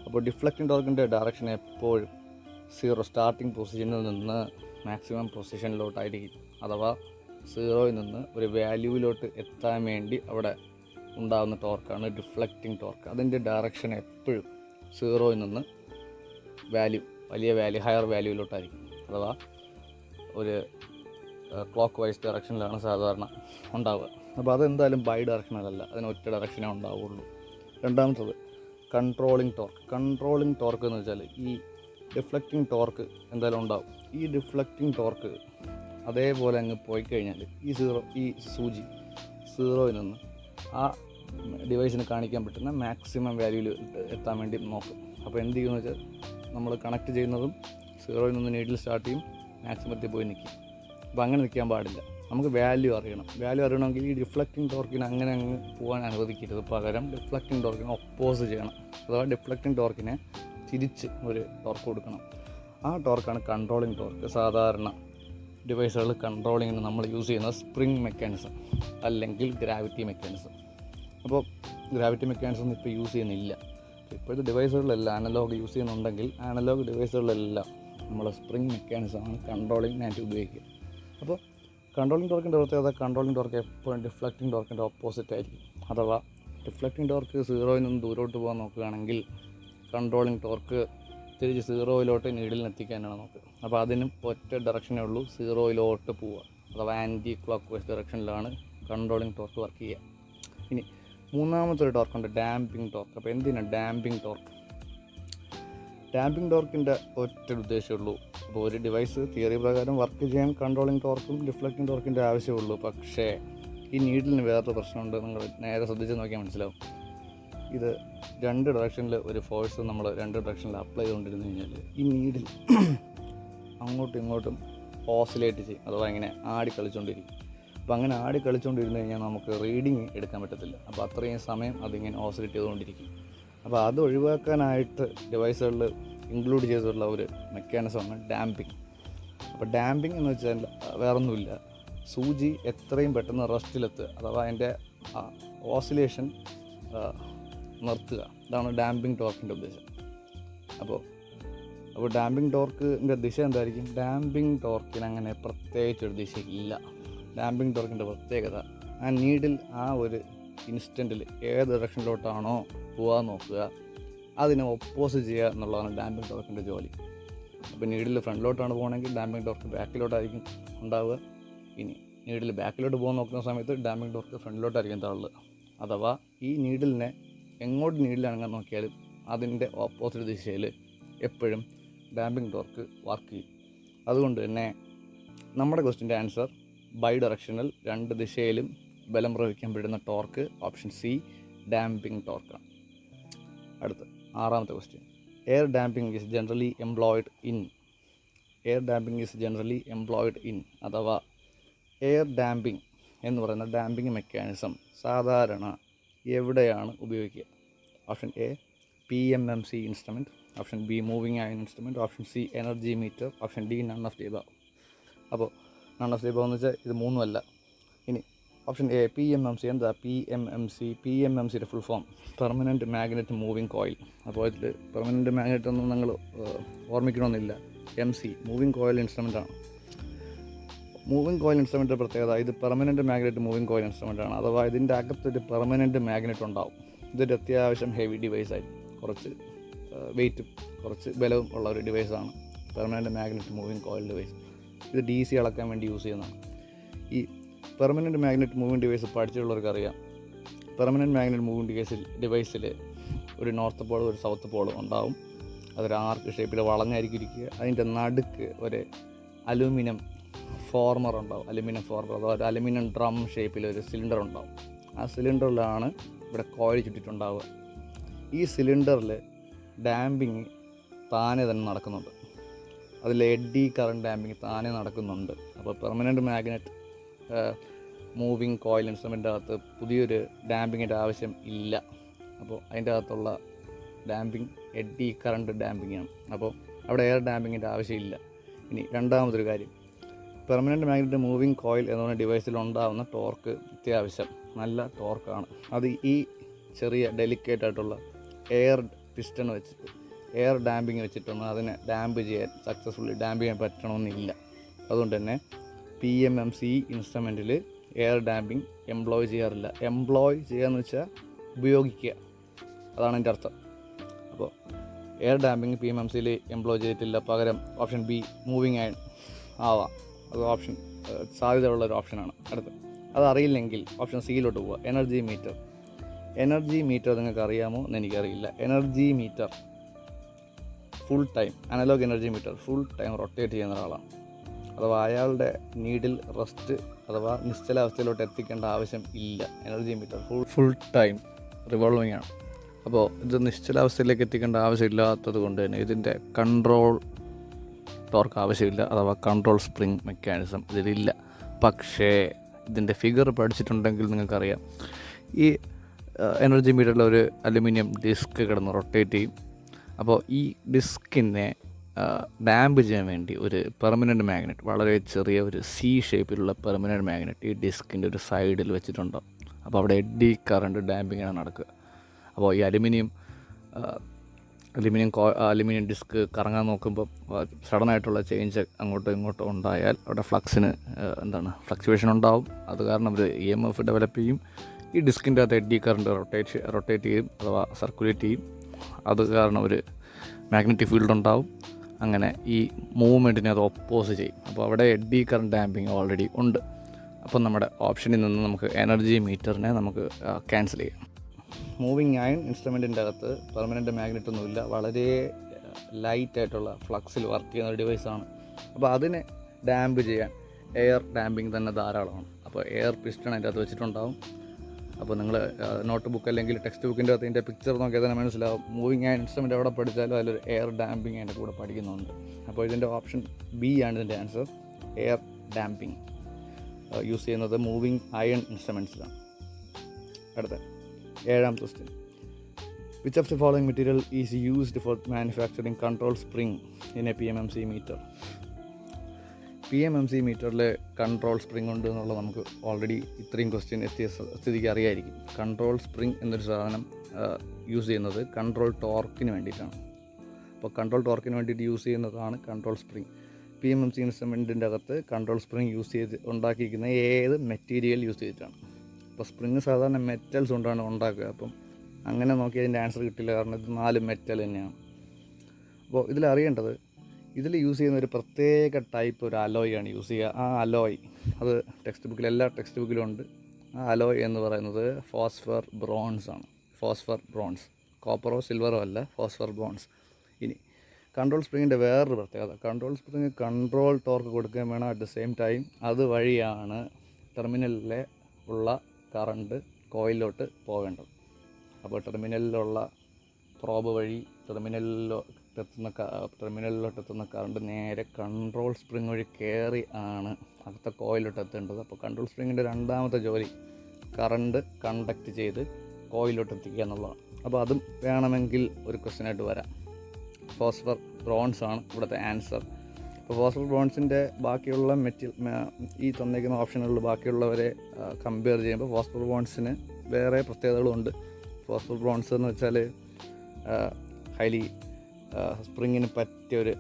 അപ്പോൾ ഡിഫ്ലക്റ്റിംഗ് ടോർക്കിൻ്റെ ഡയറക്ഷൻ എപ്പോഴും 0 സ്റ്റാർട്ടിംഗ് പൊസിഷനിൽ നിന്ന് മാക്സിമം പൊസിഷനിലോട്ടായിരിക്കും. അഥവാ 0-ൽ നിന്ന് ഒരു വാല്യൂവിലോട്ട് എത്താൻ വേണ്ടി അവിടെ ഉണ്ടാകുന്ന ടോർക്കാണ് ഡിഫ്ലക്റ്റിംഗ് ടോർക്ക്. അതിൻ്റെ ഡയറക്ഷൻ എപ്പോഴും 0-ൽ നിന്ന് വലിയ വാല്യൂ ഹയർ വാല്യൂവിലോട്ടായിരിക്കും. അഥവാ ഒരു ക്ലോക്ക് വൈസ് ഡയറക്ഷനിലാണ് സാധാരണ ഉണ്ടാവുക. അപ്പോൾ അതെന്തായാലും ബൈ ഡയറക്ഷനല്ല, അതിന് ഒറ്റ ഡയറക്ഷനേ ഉണ്ടാവുള്ളൂ. രണ്ടാമത്തത് കൺട്രോളിങ് ടോർക്ക് എന്ന് വെച്ചാൽ ഈ ഡിഫ്ലക്റ്റിംഗ് ടോർക്ക് എന്തായാലും ഉണ്ടാവും. ഈ ഡിഫ്ലക്റ്റിംഗ് ടോർക്ക് അതേപോലെ അങ്ങ് പോയി കഴിഞ്ഞാൽ ഈ സൂചി 0-ൽ നിന്ന് ആ ഡിവൈസിന് കാണിക്കാൻ പറ്റുന്ന മാക്സിമം വാല്യൂവിൽ എത്താൻ വേണ്ടി നോക്കും. അപ്പോൾ എന്ത് ചെയ്യുമെന്ന് വെച്ചാൽ നമ്മൾ കണക്ട് ചെയ്യുന്നതും 0-ൽ നിന്ന് നീഡിൽ സ്റ്റാർട്ട് ചെയ്യും, മാക്സിമത്തിൽ പോയി നിൽക്കും. അപ്പോൾ അങ്ങനെ നിൽക്കാൻ പാടില്ല. നമുക്ക് വാല്യൂ അറിയണമെങ്കിൽ ഈ ഡിഫ്ലക്റ്റിംഗ് ടോർക്കിന് അങ്ങനെ അങ്ങ് പോകാൻ അനുവദിക്കരുത്. പകരം ഡിഫ്ലക്റ്റിംഗ് ടോർക്കിനെ ഒപ്പോസ് ചെയ്യണം. അഥവാ ഡിഫ്ലക്റ്റിംഗ് ടോർക്കിനെ തിരിച്ച് ഒരു ടോർക്ക് കൊടുക്കണം. ആ ടോർക്കാണ് കൺട്രോളിംഗ് ടോർക്ക്. സാധാരണ ഡിവൈസുകൾ കൺട്രോളിങ്ങിന് നമ്മൾ യൂസ് ചെയ്യുന്ന സ്പ്രിംഗ് മെക്കാനിസം അല്ലെങ്കിൽ ഗ്രാവിറ്റി മെക്കാനിസം. അപ്പോൾ ഗ്രാവിറ്റി മെക്കാനിസം ഇപ്പോൾ യൂസ് ചെയ്യുന്നില്ല. ഇപ്പോഴത്തെ ഡിവൈസുകളിലെല്ലാം അനലോഗ് യൂസ് ചെയ്യുന്നുണ്ടെങ്കിൽ അനലോഗ് ഡിവൈസുകളിലെല്ലാം നമ്മൾ സ്പ്രിംഗ് മെക്കാനിസമാണ് കൺട്രോളിങ്ങിനായിട്ട് ഉപയോഗിക്കുക. അപ്പോൾ കൺട്രോളിംഗ് ടോർക്കിൻ്റെ പ്രത്യേകത, കൺട്രോളിംഗ് ടോർക്ക് എപ്പോഴും ഡിഫ്ലക്റ്റിംഗ് ടോർക്കിൻ്റെ ഓപ്പോസിറ്റ് ആയിരിക്കും. അഥവാ ഡിഫ്ലക്റ്റിംഗ് ടോർക്ക് 0-ൽ നിന്ന് ദൂരോട്ട് പോകാൻ നോക്കുകയാണെങ്കിൽ കൺട്രോളിംഗ് ടോർക്ക് തിരിച്ച് 0-ലോട്ട് നീഡിലിന് എത്തിക്കാനാണ് നോക്കുക. അപ്പോൾ അതിനും ഒറ്റ ഡയറക്ഷനേ ഉള്ളൂ, 0-ലോട്ട് പോവുക. അഥവാ ആൻറ്റി ക്ലോക്ക് വൈസ് ഡയറക്ഷനിലാണ് കൺട്രോളിംഗ് ടോർക്ക് വർക്ക് ചെയ്യുക. ഇനി മൂന്നാമത്തെ ഒരു ടോർക്കുണ്ട്, ഡാമ്പിംഗ് ടോർക്ക്. അപ്പോൾ എന്തിനാണ് ഡാമ്പിംഗ് ടോർക്ക്? ഡാമ്പിംഗ് ടോർക്കിൻ്റെ ഒറ്റ ഉദ്ദേശമുള്ളൂ. അപ്പോൾ ഒരു ഡിവൈസ് തിയറി പ്രകാരം വർക്ക് ചെയ്യാൻ കൺട്രോളിംഗ് ടോർക്കും ഡിഫ്ലക്റ്റിംഗ് ടോർക്കിൻ്റെ ആവശ്യമുള്ളൂ. പക്ഷേ ഈ നീഡിലിന് വേറൊരു പ്രശ്നമുണ്ട്. നിങ്ങൾ നേരെ ശ്രദ്ധിച്ച് നോക്കിയാൽ മനസ്സിലാവും. ഇത് 2 ഡയറക്ഷനിൽ ഒരു ഫോഴ്സ് നമ്മൾ 2 ഡയറക്ഷനിൽ അപ്ലൈ ചെയ്തുകൊണ്ടിരുന്നു കഴിഞ്ഞാൽ ഈ നീഡിൽ അങ്ങോട്ടും ഇങ്ങോട്ടും ഓസിലേറ്റ് ചെയ്യും. അഥവാ ഇങ്ങനെ ആടി കളിച്ചുകൊണ്ടിരിക്കും. അപ്പോൾ അങ്ങനെ ആടി കളിച്ചുകൊണ്ടിരുന്ന് കഴിഞ്ഞാൽ നമുക്ക് റീഡിങ് എടുക്കാൻ പറ്റത്തില്ല. അപ്പോൾ അത്രയും സമയം അതിങ്ങനെ ഓസിലേറ്റ് ചെയ്തുകൊണ്ടിരിക്കും. അപ്പോൾ അത് ഒഴിവാക്കാനായിട്ട് ഡിവൈസുകളിൽ ഇൻക്ലൂഡ് ചെയ്തിട്ടുള്ള ഒരു മെക്കാനിസമാണ് ഡാമ്പിങ്. അപ്പോൾ ഡാമ്പിങ് എന്ന് വെച്ചാൽ വേറൊന്നുമില്ല, സൂചി എത്രയും പെട്ടെന്ന് റെസ്റ്റിലെത്തുക, അഥവാ അതിൻ്റെ ഓസിലേഷൻ നിർത്തുക. ഇതാണ് ഡാമ്പിംഗ് ടോർക്കിൻ്റെ ഉദ്ദേശം. അപ്പോൾ ഡാമ്പിംഗ് ടോർക്കിൻ്റെ ദിശ എന്തായിരിക്കും? ഡാമ്പിംഗ് ടോർക്കിന് അങ്ങനെ പ്രത്യേകിച്ചൊരു ദിശയില്ല. ഡാമ്പിംഗ് ടോർക്കിൻ്റെ പ്രത്യേകത ആ നീഡിൽ ആ ഒരു ഇൻസ്റ്റൻറ്റിൽ ഏത് ഡയറക്ഷനിലോട്ടാണോ പോകാൻ നോക്കുക അതിനെ ഒപ്പോസ് ചെയ്യുക എന്നുള്ളതാണ് ഡാമ്പിംഗ് ടോർക്കിൻ്റെ ജോലി. അപ്പോൾ നീഡിൽ ഫ്രണ്ടിലോട്ടാണ് പോകണമെങ്കിൽ ഡാമ്പിംഗ് ടോർക്ക് ബാക്കിലോട്ടായിരിക്കും ഉണ്ടാവുക. ഇനി നീഡിൽ ബാക്കിലോട്ട് പോകാൻ നോക്കുന്ന സമയത്ത് ഡാമ്പിംഗ് ടോർക്ക് ഫ്രണ്ടിലോട്ടായിരിക്കും തള്ളുക. അഥവാ ഈ നീഡിലിനെ എങ്ങോട്ട് നീഡിലാണെങ്കിൽ നോക്കിയാലും അതിൻ്റെ ഓപ്പോസിറ്റ് ദിശയിൽ എപ്പോഴും ഡാമ്പിംഗ് ടോർക്ക് വർക്ക് ചെയ്യും. അതുകൊണ്ട് തന്നെ നമ്മുടെ ക്വസ്റ്റ്യൻ്റെ ആൻസർ ബൈ ഡയറക്ഷണൽ, 2 ദിശയിലും ബലം പ്രയോഗിക്കാൻ പറ്റുന്ന ടോർക്ക് ഓപ്ഷൻ സി ഡാമ്പിംഗ് ടോർക്കാണ്. അടുത്ത 6ാമത്തെ question, air damping is generally employed in അഥവാ എയർ ഡാമ്പിംഗ് എന്ന് പറയുന്ന ഡാമ്പിംഗ് മെക്കാനിസം സാധാരണ എവിടെയാണ് ഉപയോഗിക്കുക? Option A PMMC instrument, option B moving iron instrument, option C energy meter, option D none of the above. അപ്പോൾ നൺ ഓഫ് ദി എബവ് എന്ന് വെച്ചാൽ ഇത് 3 ഇനി ഓപ്ഷൻ എ PMMC. എന്താ PMMCയുടെ full form permanent magnet moving coil. അപ്പോൾ ഇതിൽ permanent magnet ഒന്നും നിങ്ങൾ ഓർമ്മിക്കണമെന്നില്ല. MC മൂവിങ് കോയിൽ ഇൻസ്ട്രുമെൻ്റാണ്. മൂവിങ് കോയിൽ ഇൻസ്ട്രുമെൻ്റ് പ്രത്യേകത, ഇത് പെർമനൻറ്റ് മാഗ്നറ്റ് മൂവിങ് കോയിൽ ഇൻസ്ട്രുമെൻ്റാണ്. അഥവാ ഇതിൻ്റെ അകത്തൊരു പെർമനൻറ്റ് മാഗ്നറ്റ് ഉണ്ടാവും. ഇതൊരു അത്യാവശ്യം ഹെവി ഡിവൈസായിരിക്കും, കുറച്ച് വെയിറ്റും കുറച്ച് ബലവും ഉള്ള ഒരു ഡിവൈസാണ് permanent magnet moving coil device. ഇത് DC അളക്കാൻ വേണ്ടി യൂസ് ചെയ്യുന്നതാണ്. ഈ പെർമനൻറ്റ് മാഗ്നറ്റ് മൂവിങ് ഡിവൈസ് പഠിച്ചിട്ടുള്ളവർക്ക് അറിയാം, പെർമനൻറ്റ് മാഗ്നറ്റ് മൂവിങ് ഡിവൈസിൽ ഒരു നോർത്ത് പോളും ഒരു സൗത്ത് പോളും ഉണ്ടാവും. അതൊരു ആർക്ക് ഷേപ്പിൽ വളഞ്ഞായിരിക്കും ഇരിക്കുക. അതിൻ്റെ നടുക്ക് ഒരു അലൂമിനിയം ഫോർമർ ഉണ്ടാവും. അഥവാ ഒരു അലുമിനിയം ഡ്രം ഷേപ്പിൽ ഒരു സിലിണ്ടർ ഉണ്ടാവും. ആ സിലിണ്ടറിലാണ് ഇവിടെ കോയിൽ ചുറ്റിട്ടുണ്ടാവുക. ഈ സിലിണ്ടറിൽ ഡാമ്പിങ് താനെ തന്നെ നടക്കുന്നുണ്ട്. അതിൽ എഡ്ഡി കറണ്ട് ഡാമ്പിങ് താനെ നടക്കുന്നുണ്ട്. അപ്പോൾ permanent magnet moving coil instrument അകത്ത് പുതിയൊരു ഡാമ്പിങ്ങിൻ്റെ ആവശ്യം ഇല്ല. അപ്പോൾ അതിൻ്റെ അകത്തുള്ള ഡാമ്പിങ് എഡ്ഡി കറണ്ട് ഡാമ്പിങ് ആണ്. അപ്പോൾ അവിടെ എയർ ഡാമ്പിങ്ങിൻ്റെ ആവശ്യമില്ല. ഇനി 2ാമതൊരു കാര്യം, പെർമനൻറ്റ് മാഗ്നറ്റ് മൂവിങ് കോയിൽ എന്ന് പറഞ്ഞ ഡിവൈസിൽ ഉണ്ടാകുന്ന ടോർക്ക് അത്യാവശ്യം നല്ല ടോർക്കാണ്. അത് ഈ ചെറിയ ഡെലിക്കേറ്റ് ആയിട്ടുള്ള എയർ പിസ്റ്റൺ വെച്ചിട്ട് എയർ ഡാമ്പിങ് വെച്ചിട്ടൊന്നും അതിനെ സക്സസ്ഫുള്ളി ഡാമ്പ് ചെയ്യാൻ പറ്റണമെന്നില്ല. അതുകൊണ്ട് തന്നെ PMMC ഇൻസ്ട്രുമെൻറ്റിൽ എയർ ഡാമ്പിങ് എംപ്ലോയ് ചെയ്യാറില്ല. എംപ്ലോയ് ചെയ്യാന്ന് വെച്ചാൽ ഉപയോഗിക്കുക, അതാണ് എൻ്റെ അർത്ഥം. അപ്പോൾ എയർ ഡാമ്പിങ് PMMCയിൽ എംപ്ലോയ് ചെയ്തിട്ടില്ല. പകരം ഓപ്ഷൻ ബി മൂവിങ് അയൺ ആവാം. അത് ഓപ്ഷൻ സാധ്യതയുള്ളൊരു ഓപ്ഷനാണ്. അതറിയില്ലെങ്കിൽ ഓപ്ഷൻ സിയിലോട്ട് പോവുക, എനർജി മീറ്റർ. എനർജി മീറ്റർ നിങ്ങൾക്ക് അറിയാമോ എന്ന് എനിക്കറിയില്ല. Energy meter full time, analogue energy meter full time rotate ചെയ്യുന്ന ഒരാളാണ്. അഥവാ അയാളുടെ നീഡിൽ റെസ്റ്റ് അഥവാ നിശ്ചലാവസ്ഥയിലോട്ട് എത്തിക്കേണ്ട ആവശ്യം ഇല്ല. Energy meter full time revolving ആണ്. അപ്പോൾ ഇത് നിശ്ചലാവസ്ഥയിലേക്ക് എത്തിക്കേണ്ട ആവശ്യമില്ലാത്തത് കൊണ്ട് തന്നെ ഇതിൻ്റെ കൺട്രോൾ ടോർക്ക് ആവശ്യമില്ല, അഥവാ കൺട്രോൾ സ്പ്രിങ് മെക്കാനിസം ഇതിലില്ല. പക്ഷേ ഇതിൻ്റെ ഫിഗർ പഠിച്ചിട്ടുണ്ടെങ്കിൽ നിങ്ങൾക്കറിയാം, ഈ എനർജി മീറ്ററിൽ ഒരു അലുമിനിയം ഡിസ്ക് കിടന്ന് റൊട്ടേറ്റ് ചെയ്യും. അപ്പോൾ ഈ ഡിസ്കിനെ ഡാമ്പ് ചെയ്യാൻ വേണ്ടി ഒരു പെർമനൻറ്റ് മാഗ്നറ്റ്, വളരെ ചെറിയ ഒരു സി ഷേപ്പിലുള്ള പെർമനൻറ്റ് മാഗ്നറ്റ് ഈ ഡിസ്കിൻ്റെ ഒരു സൈഡിൽ വെച്ചിട്ടുണ്ടാവും. അപ്പോൾ അവിടെ എഡ്ഡി കറണ്ട് ഡാമ്പിങ്ങാണ് നടക്കുക. അപ്പോൾ ഈ അലുമിനിയം ഡിസ്ക് കറങ്ങാൻ നോക്കുമ്പോൾ സഡനായിട്ടുള്ള ചേഞ്ച് അങ്ങോട്ടും ഇങ്ങോട്ടും ഉണ്ടായാൽ അവിടെ ഫ്ലക്സിന് ഫ്ലക്ച്വേഷൻ ഉണ്ടാവും. അത് കാരണം ഒരു EMF ഡെവലപ്പ് ചെയ്യും. ഈ ഡിസ്കിൻ്റെ അകത്ത് എഡ്ഡി കറണ്ട് റൊട്ടേറ്റ് ചെയ്യും, അഥവാ സർക്കുലേറ്റ് ചെയ്യും. അത് കാരണം ഒരു മാഗ്നറ്റിക് ഫീൽഡ് ഉണ്ടാവും. അങ്ങനെ ഈ മൂവ്മെൻറ്റിനെ അത് ഒപ്പോസ് ചെയ്യും. അപ്പോൾ അവിടെ എഡ്ഡി കറണ്ട് ഡാമ്പിങ് ഓൾറെഡി ഉണ്ട്. അപ്പം നമ്മുടെ ഓപ്ഷനിൽ നിന്ന് നമുക്ക് എനർജി മീറ്ററിനെ നമുക്ക് ക്യാൻസൽ ചെയ്യാം. മൂവിങ് അയൺ ഇൻസ്ട്രുമെൻറ്റിൻ്റെ അകത്ത് പെർമനൻറ്റ് മാഗ്നറ്റ് ഒന്നുമില്ല, വളരെ ലൈറ്റായിട്ടുള്ള ഫ്ലക്സിൽ വർക്ക് ചെയ്യുന്ന ഒരു ഡിവൈസാണ്. അപ്പോൾ അതിനെ ഡാമ്പ് ചെയ്യാൻ എയർ ഡാമ്പിങ് തന്നെ ധാരാളമാണ്. അപ്പോൾ എയർ പിസ്റ്റൺ അതിൻ്റെ അകത്ത് വെച്ചിട്ടുണ്ടാവും. അപ്പോൾ നിങ്ങൾ നോട്ട് ബുക്ക് അല്ലെങ്കിൽ ടെക്സ്റ്റ് ബുക്കിൻ്റെ അകത്ത് ഇതിൻ്റെ പിക്ചർ നോക്കിയാൽ തന്നെ മനസ്സിലാവും. മൂവിങ് അയൺ ഇൻസ്ട്രുമെൻ്റ് എവിടെ പഠിച്ചാലും അതിലൊരു എയർ ഡാമ്പിങ് അതിൻ്റെ കൂടെ പഠിക്കുന്നുണ്ട്. അപ്പോൾ ഇതിൻ്റെ ഓപ്ഷൻ ബി ആണ് ഇതിൻ്റെ ആൻസർ, എയർ ഡാമ്പിങ്. യൂസ് ചെയ്യുന്നത് മൂവിങ് അയൺ ഇൻസ്ട്രുമെൻറ്റ്സിലാണ്. അടുത്ത 7th question. Which of the following material is used for manufacturing control spring in a PMMC meter? PMMC മീറ്ററിൽ കൺട്രോൾ സ്പ്രിങ് ഉണ്ട് എന്നുള്ളത് നമുക്ക് ഓൾറെഡി ഇത്രയും ക്വസ്റ്റ്യൻ എത്തിയ സ്ഥിതിക്ക് അറിയായിരിക്കും. കൺട്രോൾ സ്പ്രിങ് എന്നൊരു സാധനം യൂസ് ചെയ്യുന്നത് കൺട്രോൾ ടോർക്കിന് വേണ്ടിയിട്ടാണ്. അപ്പോൾ കൺട്രോൾ ടോർക്കിന് വേണ്ടിയിട്ട് യൂസ് ചെയ്യുന്നതാണ് കൺട്രോൾ സ്പ്രിങ്. PMMC ഇൻസ്ട്രുമെൻറ്റിൻ്റെ അകത്ത് കൺട്രോൾ സ്പ്രിങ് യൂസ് ചെയ്ത് ഉണ്ടാക്കിയിരിക്കുന്ന ഏത് മെറ്റീരിയൽ യൂസ് ചെയ്തിട്ടാണ്? അപ്പോൾ സ്പ്രിങ് സാധാരണ മെറ്റൽസ് കൊണ്ടാണ് ഉണ്ടാക്കുക. അപ്പം അങ്ങനെ നോക്കി അതിൻ്റെ ആൻസർ കിട്ടില്ല, കാരണം ഇത് 4 മെറ്റൽ തന്നെയാണ്. അപ്പോൾ ഇതിലറിയേണ്ടത്, ഇതിൽ യൂസ് ചെയ്യുന്ന ഒരു പ്രത്യേക ടൈപ്പ് ഒരു അലോയാണ് യൂസ് ചെയ്യുക. ആ അലോയ് അത് എല്ലാ ടെക്സ്റ്റ് ബുക്കിലും ഉണ്ട്. ആ അലോയ് എന്ന് പറയുന്നത് ഫോസ്ഫർ ബ്രോൺസ് ആണ്. ഫോസ്ഫർ ബ്രോൺസ്, കോപ്പറോ സിൽവറോ അല്ല, ഫോസ്ഫർ ബ്രോൺസ്. ഇനി കൺട്രോൾ സ്പ്രിങ്ങിൻ്റെ വേറൊരു പ്രത്യേകത, കൺട്രോൾ സ്പ്രിങ് കൺട്രോൾ ടോർക്ക് കൊടുക്കുകയും വേണം. അറ്റ് ദ സെയിം ടൈം അതുവഴിയാണ് ടെർമിനലിലെ ഉള്ള കറണ്ട് കോയിലോട്ട് പോകേണ്ടത്. അപ്പോൾ ടെർമിനലിലുള്ള പ്രോബ് വഴി ടെർമിനലിലോട്ട് എത്തുന്ന കറണ്ട് നേരെ കൺട്രോൾ സ്പ്രിങ് വഴി കയറി ആണ് അടുത്ത കോയിലോട്ട് എത്തേണ്ടത്. അപ്പോൾ കൺട്രോൾ സ്പ്രിങ്ങിൻ്റെ രണ്ടാമത്തെ ജോലി കറണ്ട് കണ്ടക്ട് ചെയ്ത് കോയിലോട്ട് എത്തിക്കുക എന്നുള്ളതാണ്. അപ്പോൾ അതും വേണമെങ്കിൽ ഒരു ക്വസ്റ്റ്യനായിട്ട് വരാം. ഫോസ്ഫർ ബ്രോൺസ് ആണ് ഇവിടുത്തെ ആൻസർ. ഇപ്പോൾ ഫോസ്ഫർ ബ്രോൺസിൻ്റെ ബാക്കിയുള്ള ഈ തന്നിരിക്കുന്ന ഓപ്ഷനുകളിൽ ബാക്കിയുള്ളവരെ കമ്പയർ ചെയ്യുമ്പോൾ ഫോസ്ഫർ ബ്രോൺസിന് വേറെ പ്രത്യേകതകളുണ്ട്. ഫോസ്ഫർ ബ്രോൺസ് എന്ന് വെച്ചാൽ ഹൈലി സ്പ്രിങ്ങിന് പറ്റിയൊരു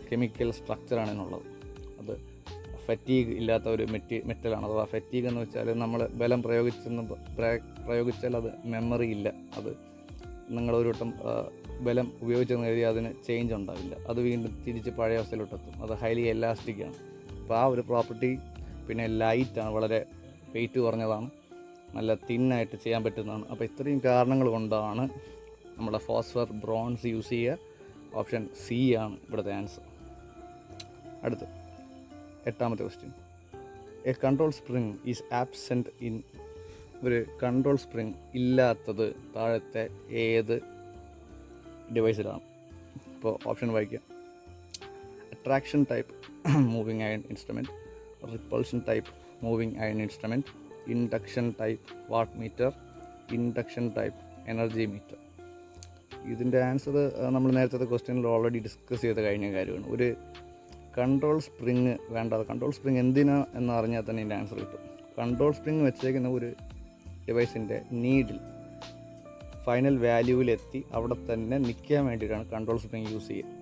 കെമിക്കൽ സ്ട്രക്ചറാണ് എന്നുള്ളത്. അത് ഫറ്റീഗ് ഇല്ലാത്ത ഒരു മെറ്റലാണ്. അഥവാ ഫറ്റീഗ് എന്ന് വെച്ചാൽ നമ്മൾ ബലം പ്രയോഗിച്ചാൽ അത് മെമ്മറി ഇല്ല. അത് നിങ്ങളൊരു വട്ടം ബലം ഉപയോഗിച്ചെന്ന് കരുതി അതിന് ചേഞ്ച് ഉണ്ടാവില്ല. അത് വീണ്ടും തിരിച്ച് പഴയ അവസ്ഥയിലോട്ടെത്തും. അത് ഹൈലി എലാസ്റ്റിക്കാണ്. അപ്പോൾ ആ ഒരു പ്രോപ്പർട്ടി, പിന്നെ ലൈറ്റാണ്, വളരെ വെയിറ്റ് കുറഞ്ഞതാണ്, നല്ല തിന്നായിട്ട് ചെയ്യാൻ പറ്റുന്നതാണ്. അപ്പോൾ ഇത്രയും കാരണങ്ങൾ കൊണ്ടാണ് നമ്മുടെ ഫോസ്ഫർ ബ്രോൺസ് യൂസ് ചെയ്യുക. ഓപ്ഷൻ സി ആണ് ഇവിടുത്തെ ആൻസർ. അടുത്ത് 8th question. A control spring is absent in, ഒരു കൺട്രോൾ സ്പ്രിങ് ഇല്ലാത്തത് താഴത്തെ ഏത് ഡിവൈസിലാണ്? ഇപ്പോൾ ഓപ്ഷൻ വായിക്കാം. Attraction type moving iron instrument, repulsion type moving iron instrument, induction type watt meter, induction type energy meter. ഇതിൻ്റെ ആൻസർ നമ്മൾ നേരത്തെ ക്വസ്റ്റ്യനിൽ ഓൾറെഡി ഡിസ്കസ് ചെയ്ത് കഴിഞ്ഞ കാര്യമാണ്. ഒരു കൺട്രോൾ സ്പ്രിങ് വേണ്ടത്, കൺട്രോൾ സ്പ്രിങ് എന്തിനാ എന്ന് അറിഞ്ഞാൽ തന്നെ ഇതിൻ്റെ ആൻസർ കിട്ടും. കൺട്രോൾ സ്പ്രിങ് വെച്ചേക്കുന്ന ഒരു ഡിവൈസിൻ്റെ നീഡിൽ ഫൈനൽ വാല്യൂവിലെത്തി അവിടെ തന്നെ നിൽക്കാൻ വേണ്ടിയിട്ടാണ് കൺട്രോൾ സ്പ്രിങ് യൂസ് ചെയ്യുക.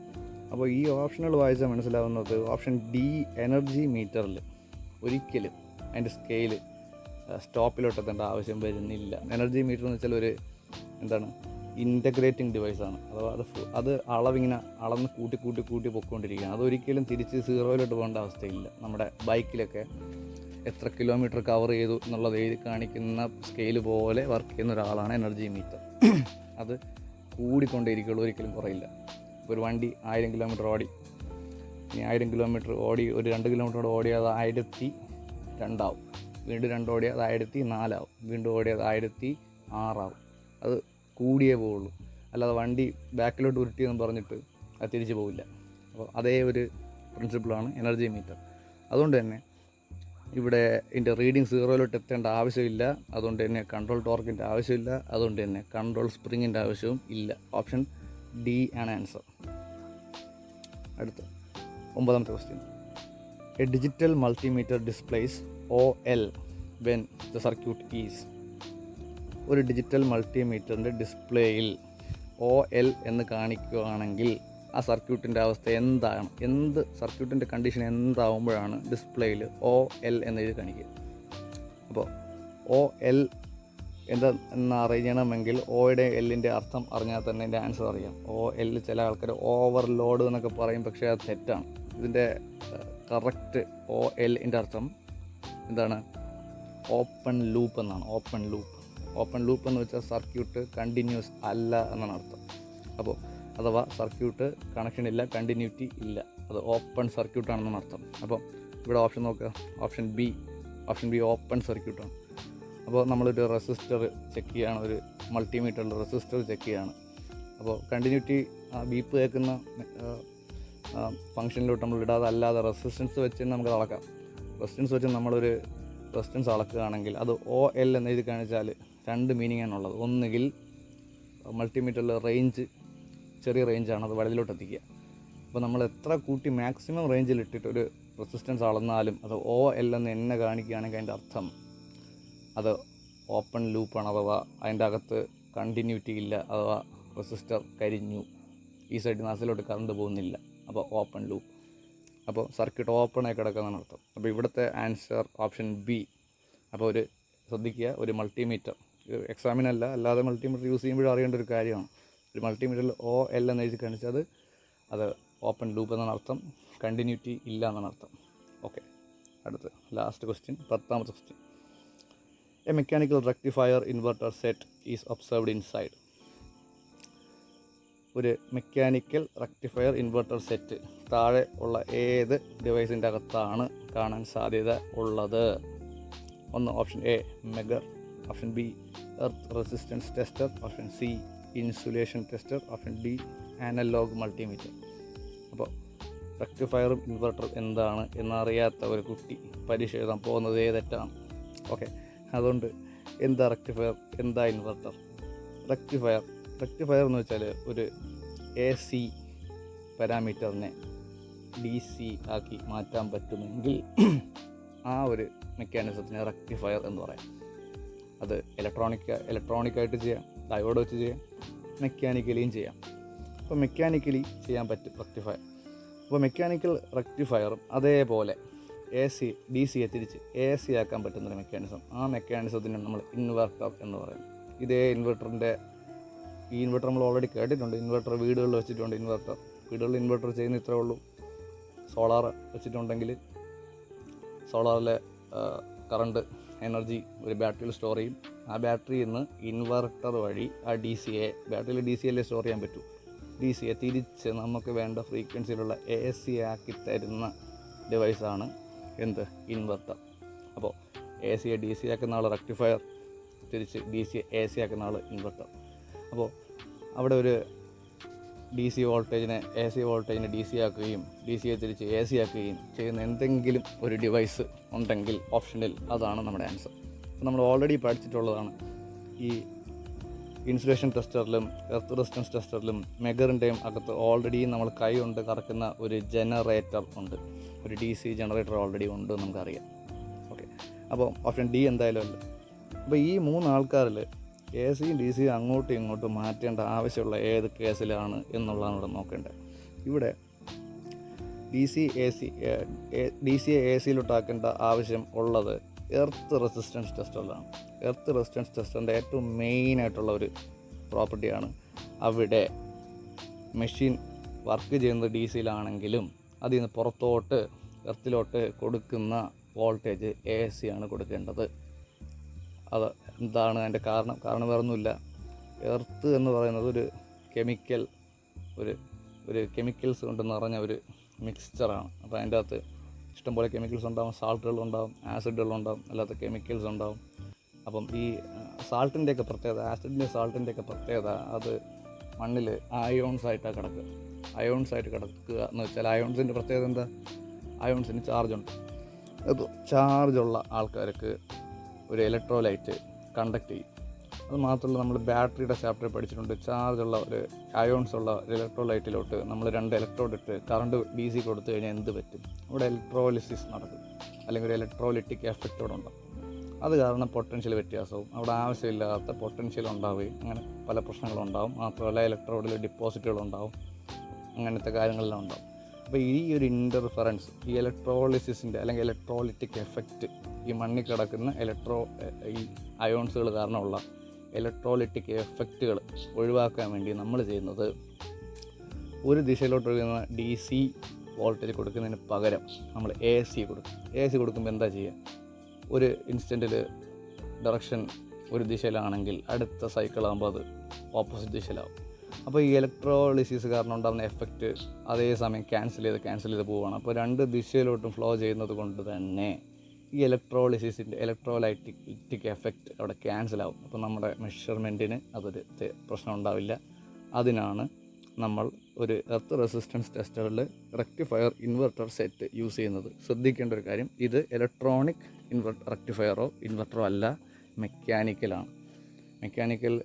അപ്പോൾ ഈ ഓപ്ഷനുകൾ വായിച്ചാൽ മനസ്സിലാവുന്നത് ഓപ്ഷൻ ഡി എനർജി മീറ്ററിൽ ഒരിക്കലും അതിൻ്റെ സ്കെയിൽ സ്റ്റോപ്പിലോട്ടെത്തേണ്ട ആവശ്യം വരുന്നില്ല. എനർജി മീറ്റർ എന്ന് വെച്ചാൽ ഒരു ഇൻ്റഗ്രേറ്റിംഗ് ഡിവൈസാണ്. അഥവാ അത് അളവിങ്ങനെ അളന്ന് കൂട്ടി പൊയ്ക്കൊണ്ടിരിക്കുകയാണ്. അതൊരിക്കലും തിരിച്ച് 0 പോകേണ്ട അവസ്ഥയില്ല. നമ്മുടെ ബൈക്കിലൊക്കെ എത്ര കിലോമീറ്റർ കവർ ചെയ്തു എന്നുള്ളത് എഴുതി കാണിക്കുന്ന സ്കെയിൽ പോലെ വർക്ക് ചെയ്യുന്ന ഒരാളാണ് എനർജി മീറ്റർ. അത് കൂടിക്കൊണ്ടേയിരിക്കുള്ളൂ, ഒരിക്കലും കുറയില്ല. ഇപ്പോൾ ഒരു വണ്ടി 1000 കിലോമീറ്റർ ഓടി, ഇനി 1000 കിലോമീറ്റർ ഓടി ഒരു 2 കിലോമീറ്റർ ഓടിയത് 1002 ആവും, വീണ്ടും 2 ഓടിയത് 1004 ആവും, വീണ്ടും ഓടിയത് 1006 ആവും. അത് കൂടിയേ പോവുള്ളൂ, അല്ലാതെ വണ്ടി ബാക്കിലോട്ട് ഉരുട്ടിയെന്ന് പറഞ്ഞിട്ട് അത് തിരിച്ചു പോവില്ല. അപ്പോൾ അതേ ഒരു പ്രിൻസിപ്പിളാണ് എനർജി മീറ്റർ. അതുകൊണ്ട് തന്നെ ഇവിടെ ഇതിൻ്റെ റീഡിങ് 0 എത്തേണ്ട ആവശ്യമില്ല. അതുകൊണ്ട് തന്നെ കൺട്രോൾ ടോർക്കിൻ്റെ ആവശ്യമില്ല. അതുകൊണ്ട് തന്നെ കൺട്രോൾ സ്പ്രിങ്ങിൻ്റെ ആവശ്യവും ഇല്ല. ഓപ്ഷൻ ഡി ആണ് ആൻസർ. അടുത്ത 9ാമത്തെ question. A digital multimeter displays OL when the circuit is. ഒരു ഡിജിറ്റൽ മൾട്ടിമീറ്ററിൻ്റെ ഡിസ്പ്ലേയിൽ OL എന്ന് കാണിക്കുകയാണെങ്കിൽ ആ സർക്യൂട്ടിൻ്റെ അവസ്ഥ എന്താണ്, എന്ത് സർക്യൂട്ടിൻ്റെ കണ്ടീഷൻ എന്താവുമ്പോഴാണ് ഡിസ്പ്ലേയിൽ OL എന്നെഴുതി കാണിക്കുക. അപ്പോൾ OL എന്ന് അറിയണമെങ്കിൽ ഓയുടെ എല്ലിൻ്റെ അർത്ഥം അറിഞ്ഞാൽ തന്നെ എൻ്റെ ആൻസർ അറിയാം. OL ചില ആൾക്കാർ ഓവർലോഡ് എന്നൊക്കെ പറയും, പക്ഷേ അത് തെറ്റാണ്. ഇതിൻ്റെ കറക്റ്റ് OLൻ്റെ അർത്ഥം എന്താണ്? ഓപ്പൺ ലൂപ്പ് എന്നാണ്. ഓപ്പൺ ലൂപ്പ് എന്ന് വെച്ചാൽ സർക്യൂട്ട് കണ്ടിന്യൂസ് അല്ല എന്നാണ് അർത്ഥം. അപ്പോൾ അഥവാ സർക്യൂട്ട് കണക്ഷൻ ഇല്ല, കണ്ടിന്യൂറ്റി ഇല്ല, അത് ഓപ്പൺ സർക്യൂട്ടാണെന്നാണ് അർത്ഥം. അപ്പോൾ ഇവിടെ ഓപ്ഷൻ നോക്കുക, ഓപ്ഷൻ ബി ഓപ്പൺ സർക്യൂട്ടാണ്. അപ്പോൾ നമ്മളൊരു റെസിസ്റ്റർ ചെക്ക് ചെയ്യുകയാണ്, ഒരു മൾട്ടിമീറ്ററിൽ റെസിസ്റ്റർ ചെക്ക് ചെയ്യുകയാണ്. അപ്പോൾ കണ്ടിന്യൂറ്റി ബീപ്പ് കേൾക്കുന്ന ഫംഗ്ഷനിലോട്ട് നമ്മൾ ഇടാതെ അല്ലാതെ റെസിസ്റ്റൻസ് വെച്ച് നമുക്ക് അളക്കാം. റെസിസ്റ്റൻസ് വെച്ച് നമ്മളൊരു റെസിസ്റ്റൻസ് അളക്കുകയാണെങ്കിൽ അത് OL എന്ന് എഴുതി കാണിച്ചാൽ 2 മീനിങ് ആണുള്ളത്. ഒന്നുകിൽ മൾട്ടിമീറ്ററിൽ റേഞ്ച് ചെറിയ റേഞ്ചാണ്, അത് വലതിലോട്ട് എത്തിക്കുക. അപ്പോൾ നമ്മൾ എത്ര കൂട്ടി മാക്സിമം റേഞ്ചിൽ ഇട്ടിട്ട് ഒരു റെസിസ്റ്റൻസ് അളന്നാലും അത് OL എന്ന് എന്നെ കാണിക്കുകയാണെങ്കിൽ അതിൻ്റെ അർത്ഥം അത് ഓപ്പൺ ലൂപ്പാണ്, അഥവാ അതിൻ്റെ അകത്ത് കണ്ടിന്യൂറ്റി ഇല്ല, അഥവാ റെസിസ്റ്റർ കരിഞ്ഞു, ഈ സൈഡിൽ നാസിലോട്ട് കറണ്ട് പോകുന്നില്ല. അപ്പോൾ ഓപ്പൺ ലൂപ്പ്, അപ്പോൾ സർക്യൂട്ട് ഓപ്പണായി കിടക്കുന്നതാണ് അർത്ഥം. അപ്പോൾ ഇവിടുത്തെ ആൻസർ ഓപ്ഷൻ ബി. അപ്പോൾ ശ്രദ്ധിക്കുക, ഒരു മൾട്ടിമീറ്റർ എക്സാമിനല്ല, അല്ലാതെ മൾട്ടിമീറ്റർ യൂസ് ചെയ്യുമ്പോഴും അറിയേണ്ട ഒരു കാര്യമാണ്. ഒരു മൾട്ടിമീറ്ററിൽ OL എന്ന് എഴുതി കാണിച്ചത് അത് ഓപ്പൺ ലൂപ്പ് എന്നാണ് അർത്ഥം, കണ്ടിന്യൂറ്റി ഇല്ല എന്നാണ് അർത്ഥം. ഓക്കെ, അടുത്ത് ലാസ്റ്റ് ക്വസ്റ്റ്യൻ, 10ാമത്തെ question. A mechanical rectifier inverter set is observed inside. ഒരു മെക്കാനിക്കൽ റെക്ടിഫയർ ഇൻവെർട്ടർ സെറ്റ് താഴെ ഉള്ള ഏത് ഡിവൈസിൻ്റെ അകത്താണ് കാണാൻ സാധ്യത ഉള്ളത്? ഒന്ന് option A megger, option B earth resistance tester, option C insulation tester, option D analog multimeter. അപ്പോൾ റെക്ടിഫയറും ഇൻവെർട്ടർ എന്താണ് എന്നറിയാത്ത ഒരു കുട്ടി പരീക്ഷ എഴുതാൻ പോകുന്നതേ തെറ്റാണ്. ഓക്കെ, അതുകൊണ്ട് എന്താ റെക്ടിഫയർ, എന്താ ഇൻവെർട്ടർ? റെക്ടിഫയർ എന്ന് വെച്ചാൽ ഒരു AC പാരാമീറ്ററിനെ DC ആക്കി മാറ്റാൻ പറ്റുമെങ്കിൽ ആ ഒരു മെക്കാനിസത്തിന് റെക്ടിഫയർ എന്ന് പറയാം. അത് ഇലക്ട്രോണിക്കായിട്ട് ചെയ്യാം, ഡയോഡ് വെച്ച് ചെയ്യാം, മെക്കാനിക്കലിയും ചെയ്യാം. അപ്പോൾ മെക്കാനിക്കലി ചെയ്യാൻ പറ്റും റെക്ടിഫയർ. അപ്പോൾ മെക്കാനിക്കൽ റെക്ടിഫയറും അതേപോലെ DC തിരിച്ച് AC ആക്കാൻ പറ്റുന്നൊരു മെക്കാനിസം, ആ മെക്കാനിസത്തിന് നമ്മൾ ഇൻവെർട്ടർ എന്ന് പറയും. ഇതേ ഈ ഇൻവെർട്ടർ നമ്മൾ ഓൾറെഡി കേട്ടിട്ടുണ്ട്. ഇൻവെർട്ടർ വീടുകളിൽ വെച്ചിട്ടുണ്ട്. വീടുകളിൽ ഇൻവെർട്ടർ ചെയ്യുന്ന ഇത്രേ ഉള്ളൂ. സോളാർ വെച്ചിട്ടുണ്ടെങ്കിൽ സോളാറിലെ കറണ്ട് എനർജി ഒരു ബാറ്ററിയിൽ സ്റ്റോർ ചെയ്യും. ആ ബാറ്ററിയിൽ നിന്ന് ഇൻവെർട്ടർ വഴി ആ ബാറ്ററിയിൽ DC അല്ലേ സ്റ്റോർ ചെയ്യാൻ പറ്റൂ, DC തിരിച്ച് നമുക്ക് വേണ്ട ഫ്രീക്വൻസിയിലുള്ള AC ആക്കി തരുന്ന ഡിവൈസാണ് എന്ത്? ഇൻവെർട്ടർ. അപ്പോൾ AC DC ആക്കുന്ന ആൾ റെക്ടിഫയർ, തിരിച്ച് DC AC ആക്കുന്ന ആൾ ഇൻവെർട്ടർ. അപ്പോൾ അവിടെ ഒരു DC വോൾട്ടേജിനെ DC ആക്കുകയും DC തിരിച്ച് AC ആക്കുകയും ചെയ്യുന്ന എന്തെങ്കിലും ഒരു ഡിവൈസ് ഉണ്ടെങ്കിൽ ഓപ്ഷനിൽ അതാണ് നമ്മുടെ ആൻസർ. അപ്പോൾ നമ്മൾ ഓൾറെഡി പഠിച്ചിട്ടുള്ളതാണ്. ഈ ഇൻസുലേഷൻ ടെസ്റ്ററിലും എർത്ത് റെസിസ്റ്റൻസ് ടെസ്റ്ററിലും മെഗറിൻ്റെയും അകത്ത് ഓൾറെഡി നമ്മൾ കൈ കൊണ്ട് കറക്കുന്ന ഒരു ജനറേറ്റർ ഉണ്ട്, ഒരു DC ജനറേറ്റർ ഓൾറെഡി ഉണ്ട് നമുക്കറിയാം. ഓക്കെ, അപ്പോൾ ഓപ്ഷൻ ഡി എന്തായാലും അല്ല. അപ്പോൾ ഈ 3 ആൾക്കാരിൽ AC-യും DC-യും അങ്ങോട്ടും ഇങ്ങോട്ടും മാറ്റേണ്ട ആവശ്യമുള്ള ഏത് കേസിലാണ് എന്നുള്ളതാണ് ഇവിടെ നോക്കേണ്ടത്. ഇവിടെ DC-യെ AC-ലോട്ടാക്കേണ്ട ആവശ്യം ഉള്ളത് എർത്ത് റെസിസ്റ്റൻസ് ടെസ്റ്ററിലാണ്. എർത്ത് റെസിസ്റ്റൻസ് ടെസ്റ്ററിൻ്റെ ഏറ്റവും മെയിനായിട്ടുള്ള ഒരു പ്രോപ്പർട്ടിയാണ് അവിടെ മെഷീൻ വർക്ക് ചെയ്യുന്നത് DC-യിലാണെങ്കിലും അതിൽ നിന്ന് പുറത്തോട്ട് എർത്തിലോട്ട് കൊടുക്കുന്ന വോൾട്ടേജ് AC ആണ് കൊടുക്കേണ്ടത്. അത് എന്താണ് അതിൻ്റെ കാരണം വേറൊന്നുമില്ല. എർത്ത് എന്ന് പറയുന്നത് ഒരു കെമിക്കൽസ് കൊണ്ട് നിറഞ്ഞ ഒരു മിക്സ്ചറാണ്. അപ്പോൾ അതിൻ്റെ അകത്ത് ഇഷ്ടംപോലെ കെമിക്കൽസ് ഉണ്ടാകും, സാൾട്ടുകളുണ്ടാകും, ആസിഡുകളുണ്ടാകും, അല്ലാത്ത കെമിക്കൽസ് ഉണ്ടാകും. അപ്പം ഈ സാൾട്ടിൻ്റെയൊക്കെ പ്രത്യേകത, സാൾട്ടിൻ്റെയൊക്കെ പ്രത്യേകത, അത് മണ്ണിൽ അയോൺസായിട്ടാണ് കിടക്കുക. അയോൺസായിട്ട് കിടക്കുക എന്ന് വെച്ചാൽ അയോൺസിൻ്റെ പ്രത്യേകത എന്താ? അയോൺസിന് ചാർജുണ്ട്. അപ്പോൾ ചാർജുള്ള ആൾക്കാർക്ക് ഒരു ഇലക്ട്രോലൈറ്റ് കണ്ടക്ട് ചെയ്യും. അത് മാത്രമല്ല, നമ്മൾ ബാറ്ററിയുടെ ചാപ്റ്ററിൽ പഠിച്ചിട്ടുണ്ട്. ചാർജുള്ള ഒരു അയോൺസ് ഉള്ള ഒരു ഇലക്ട്രോലൈറ്റിലോട്ട് നമ്മൾ 2 ഇലക്ട്രോഡ് ഇട്ട് കറണ്ട് DC കൊടുത്തു കഴിഞ്ഞാൽ എന്ത് പറ്റും? അവിടെ ഇലക്ട്രോലിസിസ് നടക്കും, അല്ലെങ്കിൽ ഒരു ഇലക്ട്രോലിറ്റിക് എഫക്റ്റോടെ ഉണ്ടാകും. അത് കാരണം പൊട്ടൻഷ്യൽ വ്യത്യാസവും, അവിടെ ആവശ്യമില്ലാത്ത പൊട്ടൻഷ്യൽ ഉണ്ടാവുകയും അങ്ങനെ പല പ്രശ്നങ്ങളുണ്ടാകും. മാത്രമല്ല ഇലക്ട്രോഡിൽ ഡിപ്പോസിറ്റുകളുണ്ടാവും, അങ്ങനത്തെ കാര്യങ്ങളെല്ലാം ഉണ്ടാകും. അപ്പോൾ ഈ ഒരു ഇൻ്റർഫറൻസ്, ഈ ഇലക്ട്രോളിസിസിൻ്റെ അല്ലെങ്കിൽ ഇലക്ട്രോലിറ്റിക് എഫക്റ്റ്, ഈ മണ്ണിൽ കിടക്കുന്ന ഈ അയോൺസുകൾ കാരണമുള്ള ഇലക്ട്രോലിറ്റിക് എഫക്റ്റുകൾ ഒഴിവാക്കാൻ വേണ്ടി നമ്മൾ ചെയ്യുന്നത്, ഒരു ദിശയിലോട്ട് ഒഴുകുന്ന DC വോൾട്ടേജ് കൊടുക്കുന്നതിന് പകരം നമ്മൾ AC കൊടുക്കും. AC കൊടുക്കുമ്പോൾ എന്താ ചെയ്യുക? ഒരു ഇൻസ്റ്റൻറ്റിൽ ഡയറക്ഷൻ ഒരു ദിശയിലാണെങ്കിൽ അടുത്ത സൈക്കിളാകുമ്പോൾ അത് ഓപ്പോസിറ്റ് ദിശയിലാവും. അപ്പോൾ ഈ ഇലക്ട്രോളിസിസ് കാരണം ഉണ്ടാകുന്ന എഫക്റ്റ് അതേസമയം ക്യാൻസൽ ചെയ്ത് പോവുകയാണ്. അപ്പോൾ 2 ദിശയിലോട്ടും ഫ്ലോ ചെയ്യുന്നത് കൊണ്ട് തന്നെ ഈ ഇലക്ട്രോലൈറ്റിക് എഫക്റ്റ് അവിടെ ക്യാൻസലാവും. അപ്പോൾ നമ്മുടെ മെഷർമെൻറ്റിന് അതൊരു പ്രശ്നം ഉണ്ടാവില്ല. അതിനാണ് നമ്മൾ ഒരു എർത്ത് റെസിസ്റ്റൻസ് ടെസ്റ്ററിൽ റെക്ടിഫയർ ഇൻവെർട്ടർ സെറ്റ് യൂസ് ചെയ്യുന്നത്. ശ്രദ്ധിക്കേണ്ട ഒരു കാര്യം, ഇത് ഇലക്ട്രോണിക് റെക്ടിഫയറോ ഇൻവെർട്ടറോ അല്ല, മെക്കാനിക്കലാണ്. മെക്കാനിക്കൽ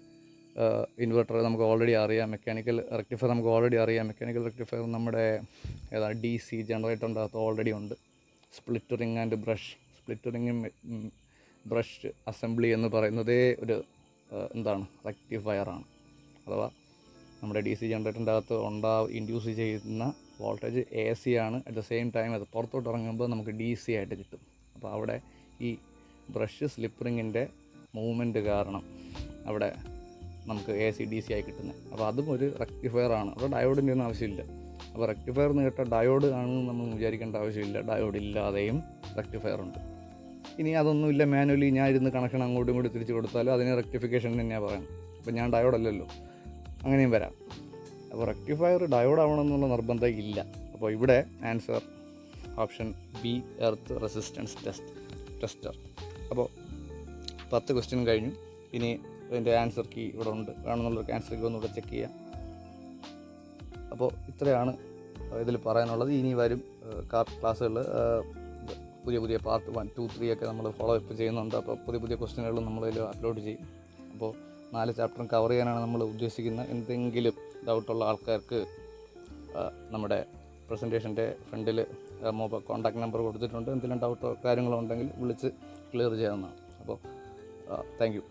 ഇൻവെർട്ടർ നമുക്ക് ഓൾറെഡി അറിയാം, മെക്കാനിക്കൽ റെക്ടിഫയർ നമുക്ക് ഓൾറെഡി അറിയാം. മെക്കാനിക്കൽ റെക്ടിഫയർ നമ്മുടെ DC ജനറേറ്ററിൻ്റെ അകത്ത് ഓൾറെഡി ഉണ്ട്. സ്പ്ലിറ്റ് റിങ്ങും ബ്രഷ് അസംബ്ലി എന്ന് പറയുന്നതേ ഒരു റെക്ടിഫയറാണ്. അഥവാ നമ്മുടെ DC ജനറേറ്ററിൻ്റെ അകത്ത് ഇൻഡ്യൂസ് ചെയ്യുന്ന വോൾട്ടേജ് AC ആണ്. അറ്റ് ദ സെയിം ടൈം അത് പുറത്തോട്ട് ഇറങ്ങുമ്പോൾ നമുക്ക് DC ആയിട്ട് കിട്ടും. അപ്പോൾ അവിടെ ഈ ബ്രഷ് സ്ലിപ്പ് റിങ്ങിൻ്റെ മൂവ്മെൻറ്റ് കാരണം അവിടെ നമുക്ക് AC DC ആയി കിട്ടുന്നത്. അപ്പോൾ അതും ഒരു റെക്ടിഫയറാണ്. അവിടെ ഡയോഡിൻ്റെ ഒന്നും ആവശ്യമില്ല. അപ്പോൾ റെക്ടിഫയർ എന്ന് കേട്ടാൽ ഡയോഡ് ആണെന്ന് നമ്മൾ വിചാരിക്കേണ്ട ആവശ്യമില്ല. ഡയോഡ് ഇല്ലാതെയും റെക്ടിഫയർ ഉണ്ട്. ഇനി അതൊന്നുമില്ല, മാനുവലി ഞാൻ ഇരുന്ന് കണക്ഷൻ അങ്ങോട്ടും ഇങ്ങോട്ടും തിരിച്ച് കൊടുത്താലും അതിന് റെക്ടിഫിക്കേഷൻ തന്നെയാണ് പറയുന്നത്. അപ്പോൾ ഞാൻ ഡയോഡല്ലല്ലോ, അങ്ങനെയും വരാം. അപ്പോൾ റെക്ടിഫയർ ഡയോഡ് ആവണമെന്നുള്ള നിർബന്ധം ഇല്ല. അപ്പോൾ ഇവിടെ answer option B, earth resistance tester. അപ്പോൾ 10 ക്വസ്റ്റ്യൻ കഴിഞ്ഞു. ഇനി അതിൻ്റെ ആൻസർ കീ ഇവിടെ ഉണ്ട്, വേണമെന്നുള്ളവർക്ക് ആൻസർ കീ ഒന്നുകൂടെ ചെക്ക് ചെയ്യാം. അപ്പോൾ ഇത്രയാണ് ഇതിൽ പറയാനുള്ളത്. ഇനി വരും ക്ലാസ്സുകളിൽ പുതിയ പാർട്ട് 1, 2, 3 ഒക്കെ നമ്മൾ ഫോളോ അപ്പ് ചെയ്യുന്നുണ്ട്. അപ്പോൾ പുതിയ ക്വസ്റ്റ്യനുകളും നമ്മളതിൽ അപ്ലോഡ് ചെയ്യും. അപ്പോൾ 4 ചാപ്റ്ററും കവർ ചെയ്യാനാണ് നമ്മൾ ഉദ്ദേശിക്കുന്നത്. എന്തെങ്കിലും ഡൗട്ടുള്ള ആൾക്കാർക്ക് നമ്മുടെ പ്രസൻറ്റേഷൻ്റെ ഫ്രണ്ടിൽ കോൺടാക്ട് നമ്പർ കൊടുത്തിട്ടുണ്ട്. എന്തെങ്കിലും ഡൗട്ടോ കാര്യങ്ങളോ ഉണ്ടെങ്കിൽ വിളിച്ച് ക്ലിയർ ചെയ്യാവുന്നതാണ്. അപ്പോൾ താങ്ക് യു.